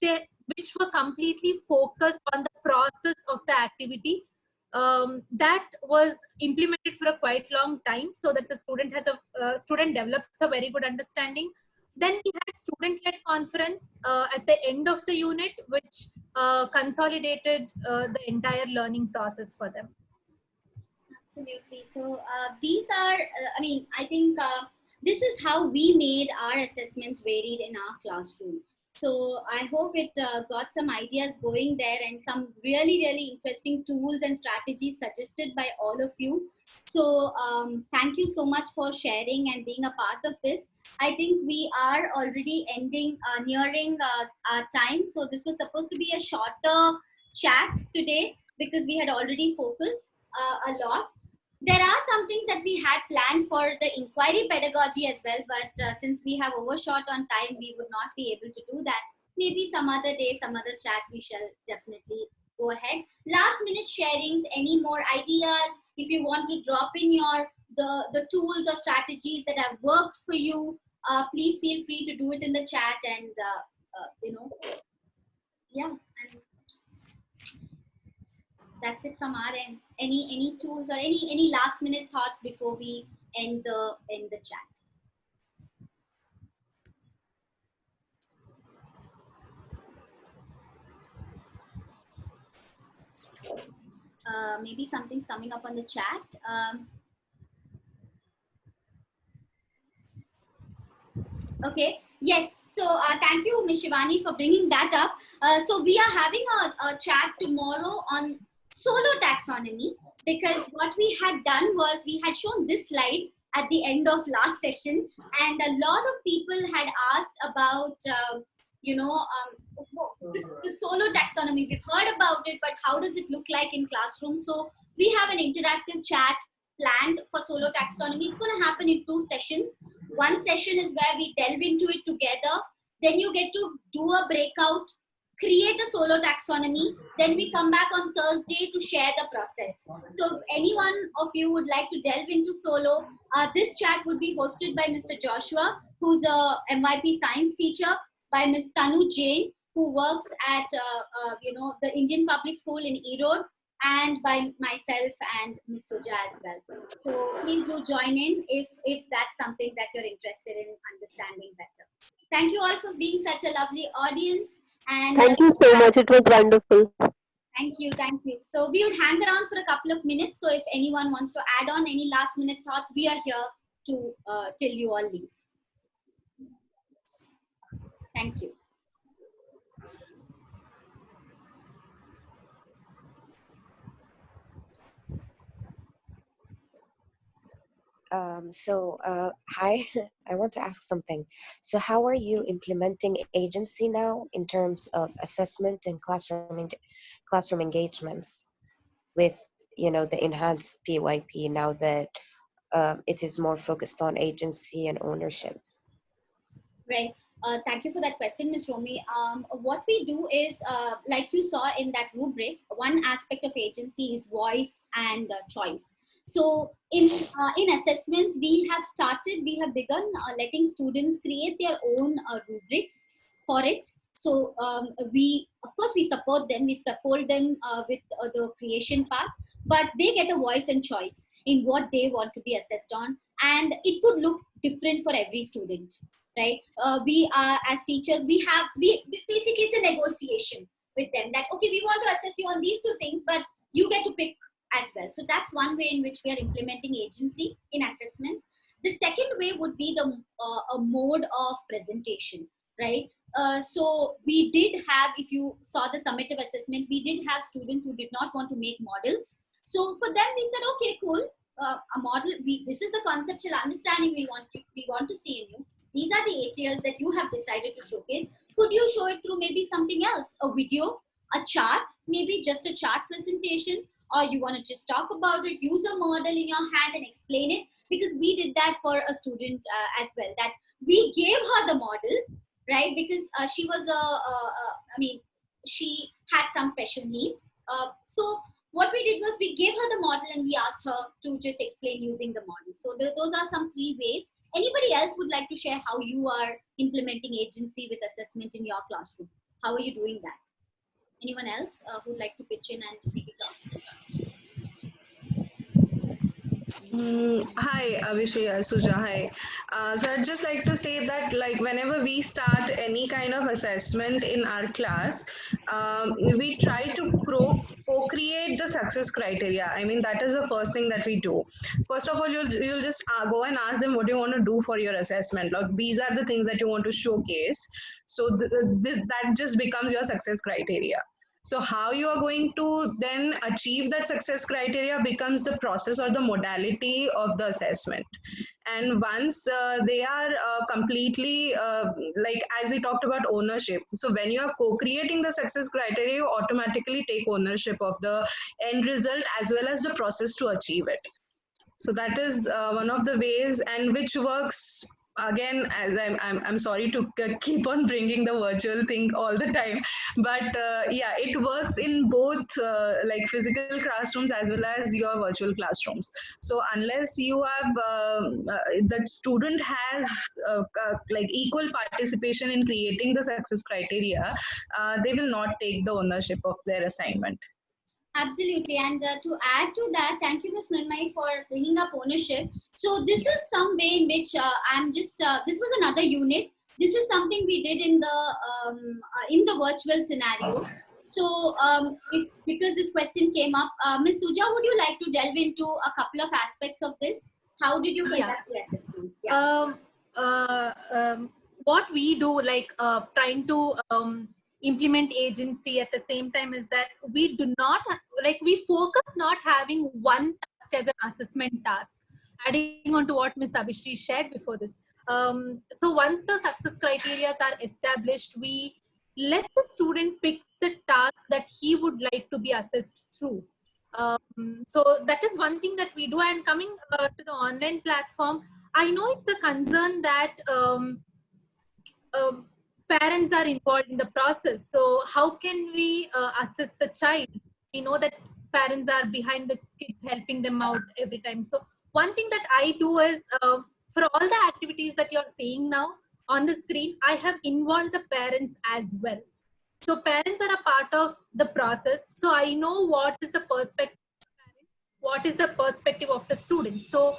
were completely focused on the process of the activity. That was implemented for a quite long time so that the student develops a very good understanding. Then we had student-led conference at the end of the unit, which consolidated the entire learning process for them. Absolutely. So these are, I think this is how we made our assessments varied in our classroom. So I hope it got some ideas going there and some really interesting tools and strategies suggested by all of you. So thank you so much for sharing and being a part of this. I think we are already nearing our time. So this was supposed to be a shorter chat today because we had already focused a lot. There are some things that we had planned for the inquiry pedagogy as well, but since we have overshot on time, we would not be able to do that. Maybe some other day, some other chat, we shall definitely go ahead. Last minute sharings, any more ideas? If you want to drop in the tools or strategies that have worked for you, please feel free to do it in the chat and, yeah. And that's it from our end. Any tools or any last minute thoughts before we end the chat? Maybe something's coming up on the chat. Okay. Yes. So thank you, Ms. Shivani, for bringing that up. So we are having a chat tomorrow on solo taxonomy, because what we had done was we had shown this slide at the end of last session, and a lot of people had asked about the solo taxonomy. We've heard about it, but how does it look like in classrooms? So we have an interactive chat planned for solo taxonomy. It's going to happen in 2 sessions. One session is where we delve into it together. Then you get to do a breakout, create a solo taxonomy. Then we come back on Thursday to share the process. So if anyone of you would like to delve into solo, this chat would be hosted by Mr. Joshua, who's a MYP science teacher, by Ms. Tanu Jain, who works at the Indian Public School in Erode, and by myself and Ms. Suja as well. So please do join in if that's something that you're interested in understanding better. Thank you all for being such a lovely audience. And thank you so much. It was wonderful. Thank you, thank you. So we would hang around for a couple of minutes. So if anyone wants to add on any last minute thoughts, we are here to till you all leave. Thank you. Hi, I want to ask something. So how are you implementing agency now in terms of assessment and classroom engagements with, the enhanced PYP now that it is more focused on agency and ownership? Right. Thank you for that question, Ms. Romi. What we do is, like you saw in that rubric, one aspect of agency is voice and choice. So in assessments, we have begun letting students create their own rubrics for it. So of course, we support them, we scaffold them with the creation part, but they get a voice and choice in what they want to be assessed on. And it could look different for every student, right? We are, as teachers, we basically, it's a negotiation with them that, okay, we want to assess you on these two things, but you get to pick as well. So that's one way in which we are implementing agency in assessments. The second way would be a mode of presentation, right? So we did have, if you saw the summative assessment, we did have students who did not want to make models. So for them, we said, okay, cool, a model, this is the conceptual understanding we want to see in you. These are the ATLs that you have decided to showcase. Could you show it through maybe something else, a video, a chart, maybe just a chart presentation, or you want to just talk about it, use a model in your hand and explain it? Because we did that for a student as well, that we gave her the model, right? Because she was she had some special needs. So what we did was we gave her the model and we asked her to just explain using the model. So those are some 3 ways. Anybody else would like to share how you are implementing agency with assessment in your classroom? How are you doing that? Anyone else who'd like to pitch in and make it up? Hi, Abhishre, Suja, hi. So I'd just like to say that, like, whenever we start any kind of assessment in our class, we try to co-create the success criteria. I mean, that is the first thing that we do. First of all, you'll just go and ask them what you want to do for your assessment. Like, these are the things that you want to showcase. So that just becomes your success criteria. So how you are going to then achieve that success criteria becomes the process or the modality of the assessment. And once they are completely, like as we talked about ownership, so when you are co-creating the success criteria, you automatically take ownership of the end result as well as the process to achieve it. So that is one of the ways, and which works again, as I'm sorry to keep on bringing the virtual thing all the time, but yeah, it works in both like physical classrooms as well as your virtual classrooms. So unless you have the student has like equal participation in creating the success criteria, they will not take the ownership of their assignment. Absolutely. And to add to that, thank you, Ms. Mrinmay, for bringing up ownership. So this is some way in which this was another unit. This is something we did in the virtual scenario. So because this question came up, Ms. Suja, would you like to delve into a couple of aspects of this? How did you conduct your assessments? Yeah. What we do, like trying to implement agency at the same time, is that we do not, like, we focus not having one task as an assessment task. Adding on to what Ms. Abhishre shared before this. So once the success criteria are established, we let the student pick the task that he would like to be assessed through. So that is one thing that we do. And coming to the online platform, I know it's a concern that parents are involved in the process. So how can we assess the child? We know that parents are behind the kids, helping them out every time. So one thing that I do is, for all the activities that you're seeing now on the screen, I have involved the parents as well. So parents are a part of the process. So I know what is the perspective of the parent, what is the perspective of the student. So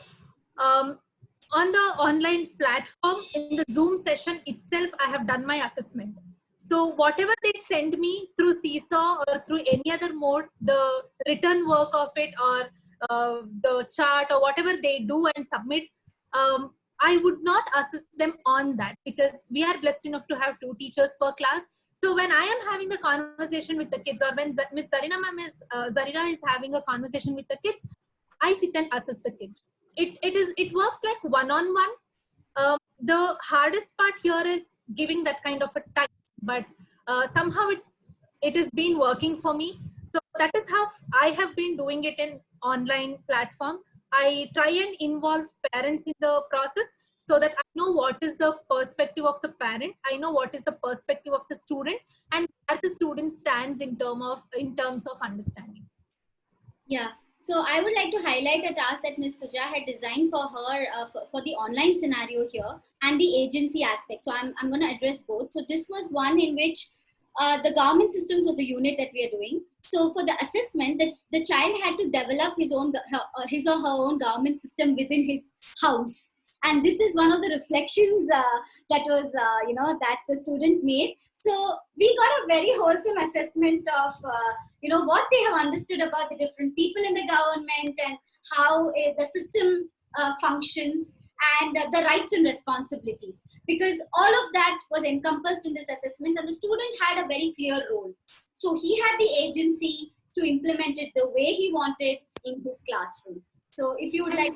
on the online platform, in the Zoom session itself, I have done my assessment. So whatever they send me through Seesaw or through any other mode, the written work of it or the chart or whatever they do and submit, I would not assist them on that, because we are blessed enough to have 2 teachers per class. So when I am having a conversation with the kids, or when Miss Zarina is having a conversation with the kids, I sit and assist the kid. It works like one-on-one. The hardest part here is giving that kind of a time, but somehow it has been working for me. So that is how I have been doing it in online platform. I try and involve parents in the process so that I know what is the perspective of the parent, I know what is the perspective of the student, and where the student stands in terms of understanding. Yeah. So I would like to highlight a task that Ms. Suja had designed for her for the online scenario here and the agency aspect. So I'm going to address both. So this was one in which the government systems was the unit that we are doing. So for the assessment, the child had to develop his or her own government system within his house. And this is one of the reflections that was, that the student made. So we got a very wholesome assessment of, what they have understood about the different people in the government and how the system functions, and the rights and responsibilities, because all of that was encompassed in this assessment, and the student had a very clear role. So he had the agency to implement it the way he wanted in his classroom. So if you would like,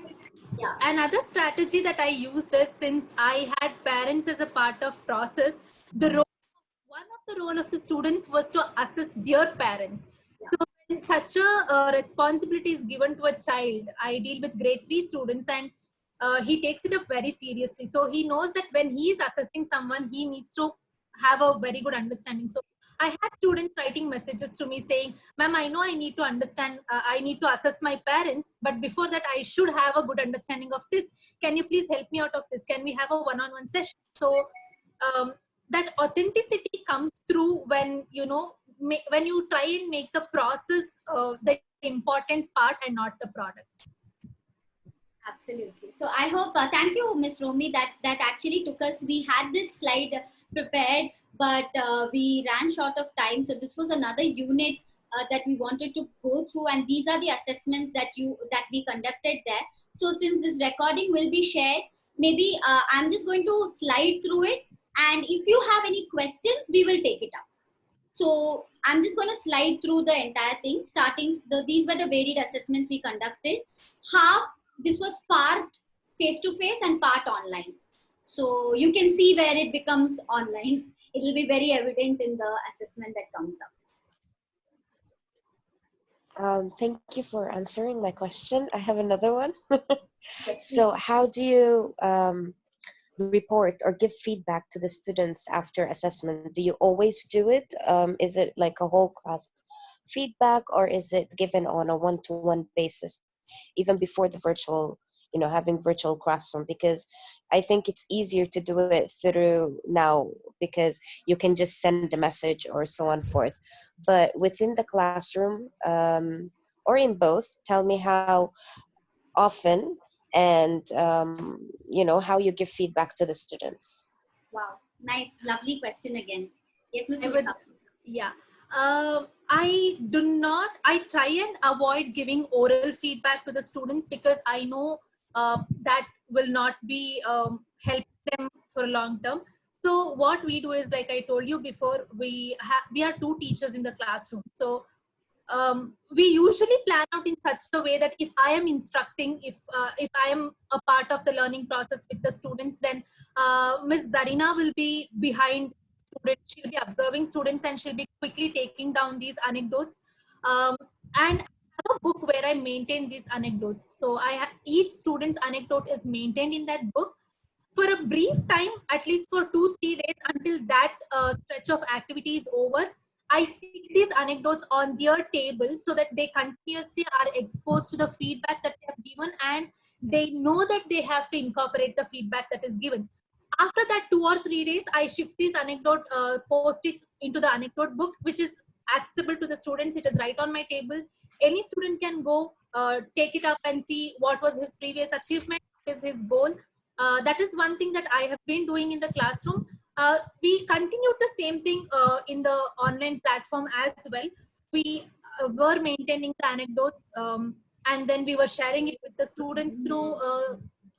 yeah. Another strategy that I used is, since I had parents as a part of process, one of the role of the students was to assist their parents. Yeah. So when such a responsibility is given to a child, I deal with grade 3 students, and he takes it up very seriously. So he knows that when he is assessing someone, he needs to have a very good understanding. So I had students writing messages to me saying, "Ma'am, I know I need to understand, I need to assess my parents, but before that I should have a good understanding of this. Can you please help me out of this? Can we have a one-on-one session?" So that authenticity comes through when when you try and make the process the important part and not the product. Absolutely. So I hope, thank you, Ms. Romi, that actually took us, we had this slide prepared, but we ran short of time. So this was another unit that we wanted to go through, and these are the assessments that we conducted there. So since this recording will be shared, maybe I'm just going to slide through it, and if you have any questions, we will take it up. So I'm just going to slide through the entire thing, these were the varied assessments we conducted. This was part face-to-face and part online. So you can see where it becomes online. It will be very evident in the assessment that comes up. Thank you for answering my question. I have another one. So how do you report or give feedback to the students after assessment? Do you always do it? Is it like a whole class feedback, or is it given on a one-to-one basis, even before the virtual, having virtual classroom? Because I think it's easier to do it through now, because you can just send a message or so on forth. But within the classroom, or in both, tell me how often and how you give feedback to the students. Wow, nice, lovely question again. Yes, Ms. Yeah. I try and avoid giving oral feedback to the students, because I know that will not be helping them for long term. So what we do is, like I told you before, we are 2 teachers in the classroom. So we usually plan out in such a way that if I am instructing, if I am a part of the learning process with the students, then Ms. Zarina will be behind students. She'll be observing students, and she'll be quickly taking down these anecdotes. And I have a book where I maintain these anecdotes. So each student's anecdote is maintained in that book. For a brief time, at least for 2-3 days, until that stretch of activity is over, I stick these anecdotes on their table so that they continuously are exposed to the feedback that they have given, and they know that they have to incorporate the feedback that is given. After that 2 or 3 days, I shift these anecdote post-its into the anecdote book, which is accessible to the students. It is right on my table. Any student can go take it up and see what was his previous achievement, what is his goal. That is one thing that I have been doing in the classroom. We continued the same thing in the online platform as well. We were maintaining the anecdotes, and then we were sharing it with the students through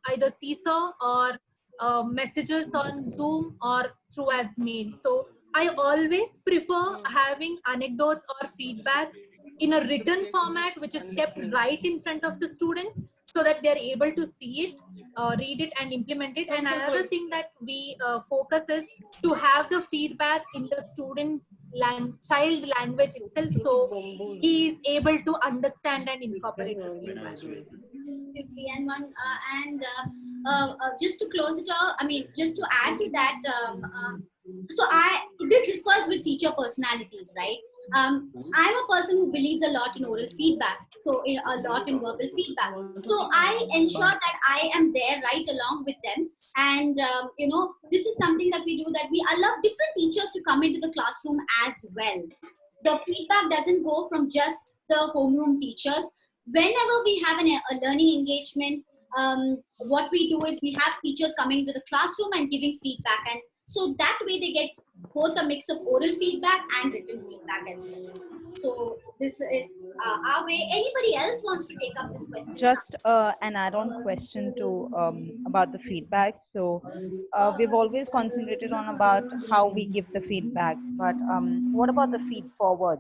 either Seesaw or messages on Zoom or through as mail. So I always prefer having anecdotes or feedback in a written format, which is kept right in front of the students so that they're able to see it, read it, and implement it. And another thing that we focus is to have the feedback in the student's child language itself, so he is able to understand and incorporate the feedback. And one just to close it off, I mean, just to add to that, so this differs with teacher personalities, right? I'm a person who believes a lot in oral feedback, so a lot in verbal feedback. So I ensure that I am there right along with them, and this is something that we do. That we allow different teachers to come into the classroom as well. The feedback doesn't go from just the homeroom teachers. Whenever we have a learning engagement, what we do is we have teachers coming into the classroom and giving feedback, and so that way they get both a mix of oral feedback and written feedback as well. So this is our way. Anybody else wants to take up this question? Just an add-on question to about the feedback. So we've always concentrated on about how we give the feedback, but what about the feed forward?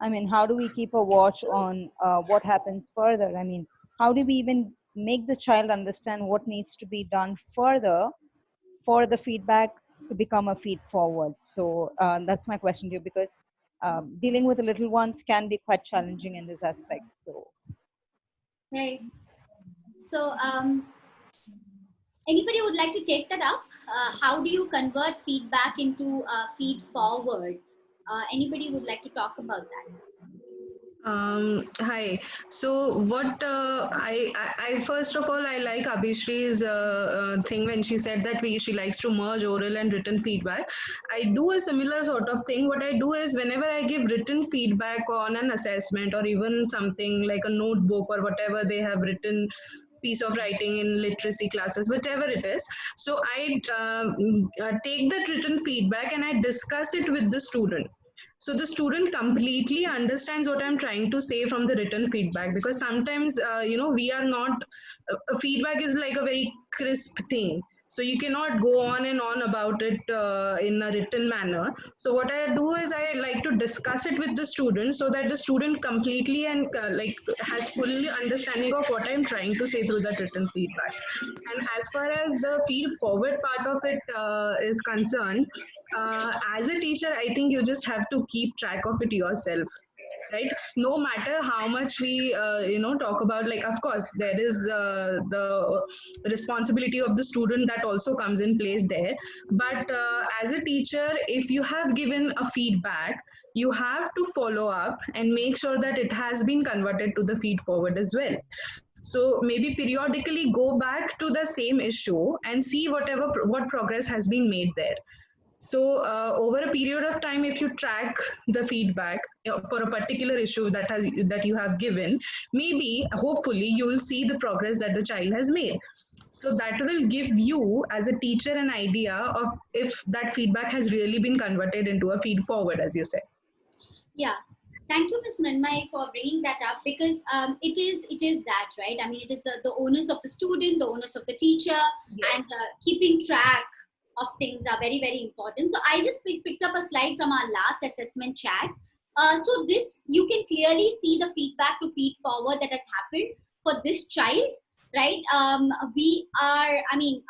I mean, how do we keep a watch on what happens further? I mean, how do we even make the child understand what needs to be done further for the feedback to become a feed forward? So that's my question to you, because dealing with the little ones can be quite challenging in this aspect. So, right. So, anybody would like to take that up? How do you convert feedback into feed forward? Anybody would like to talk about that? Hi. So what I first of all, I like Abhishre's thing when she said that she likes to merge oral and written feedback. I do a similar sort of thing. What I do is whenever I give written feedback on an assessment or even something like a notebook or whatever they have written piece of writing in literacy classes, whatever it is. So I take that written feedback and I discuss it with the student, so the student completely understands what I'm trying to say from the written feedback, because sometimes we are not feedback is like a very crisp thing, so you cannot go on and on about it in a written manner. So what I do is I like to discuss it with the student so that the student completely and has full understanding of what I'm trying to say through that written feedback. And as far as the feed forward part of it is concerned, as a teacher, I think you just have to keep track of it yourself, right? No matter how much we talk about, like, of course there is the responsibility of the student that also comes in place there, but as a teacher, if you have given a feedback, you have to follow up and make sure that it has been converted to the feed forward as well. So maybe periodically go back to the same issue and see what progress has been made there. So over a period of time, if you track the feedback for a particular issue that you have given, maybe hopefully you will see the progress that the child has made. So that will give you as a teacher an idea of if that feedback has really been converted into a feed forward, as you said. Yeah. Thank you, Ms. Mrinmay, for bringing that up, because it is that, right? I mean, it is the onus of the student, the onus of the teacher, yes, and keeping track of things are very, very important. So I just picked up a slide from our last assessment chat. So this, you can clearly see the feedback to feed forward that has happened for this child, right? We are, I mean,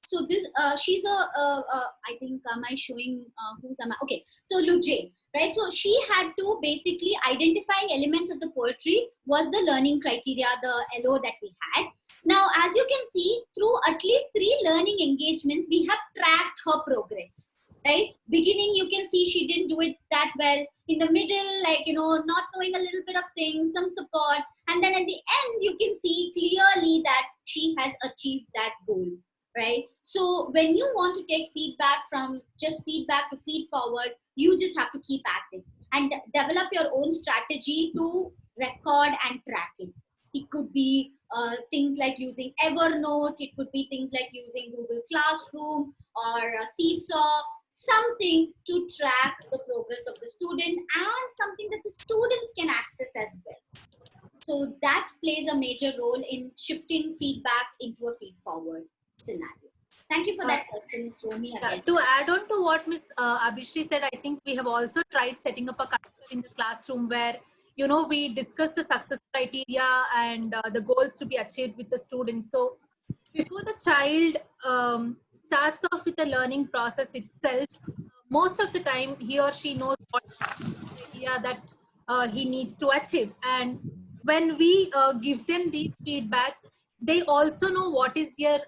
so this, she's I think, am I showing, who's am I? Okay, so Lujay, right? So she had to basically identifying elements of the poetry was the learning criteria, the LO that we had. Now, as you can see, through at least 3 learning engagements, we have tracked her progress, right? Beginning, you can see she didn't do it that well. In the middle, like, not knowing a little bit of things, some support. And then at the end, you can see clearly that she has achieved that goal, right? So when you want to take feedback from just feedback to feed forward, you just have to keep at it and develop your own strategy to record and track it. It could be things like using Evernote. It could be things like using Google Classroom or Seesaw, something to track the progress of the student and something that the students can access as well. So that plays a major role in shifting feedback into a feed-forward scenario. Thank you for that question, Romi. Again. To add on to what Ms. Abhishre said, I think we have also tried setting up a culture in the classroom where, you know, we discuss the success criteria and the goals to be achieved with the students. So before the child starts off with the learning process itself, most of the time he or she knows what criteria that he needs to achieve. And when we give them these feedbacks, they also know what is their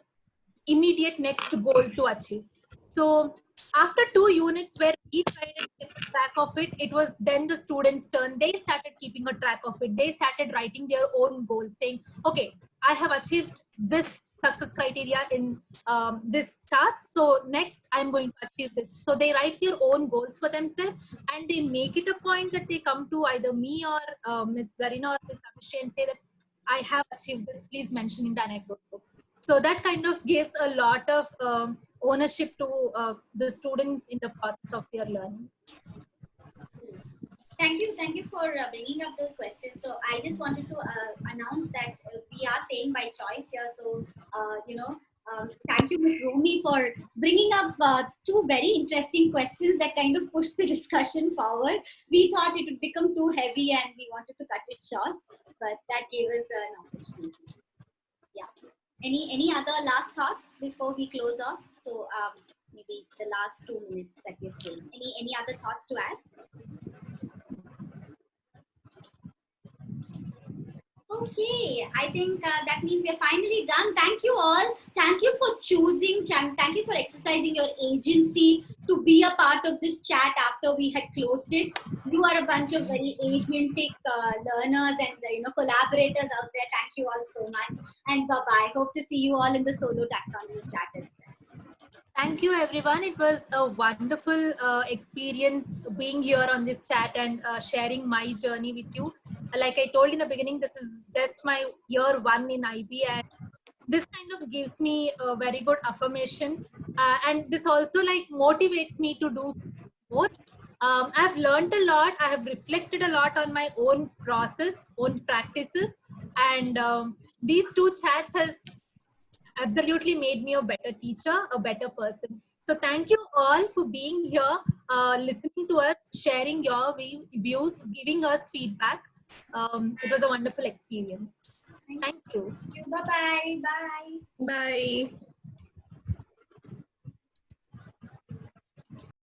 immediate next goal to achieve. So after 2 units where we tried and kept track of it, it was then the students' turn. They started keeping a track of it. They started writing their own goals, saying, okay, I have achieved this success criteria in this task. So next I'm going to achieve this. So they write their own goals for themselves and they make it a point that they come to either me or Ms. Zarina or Ms. Abhishek and say that I have achieved this, please mention in the anecdote book. So that kind of gives a lot of ownership to the students in the process of their learning. Thank you for bringing up those questions. So I just wanted to announce that we are staying by choice here. So, thank you, Ms. Romi, for bringing up two very interesting questions that kind of pushed the discussion forward. We thought it would become too heavy and we wanted to cut it short, but that gave us an opportunity. Yeah. Any other last thoughts before we close off? So maybe the last 2 minutes that we're still. Any other thoughts to add? Okay, I think that means we're finally done. Thank you all. Thank you for choosing, thank you for exercising your agency to be a part of this chat after we had closed it. You are a bunch of very agentic learners and collaborators out there. Thank you all so much. And bye-bye. Hope to see you all in the solo taxonomy chat as well. Thank you, everyone. It was a wonderful experience being here on this chat and sharing my journey with you. Like I told in the beginning, this is just my year 1 in IB, and this kind of gives me a very good affirmation. And this also like motivates me to do more. I've learned a lot. I have reflected a lot on my own process, own practices, and these 2 chats has absolutely made me a better teacher, a better person. So thank you all for being here, listening to us, sharing your views, giving us feedback. It was a wonderful experience. Thank you. Bye-bye. Bye. Bye.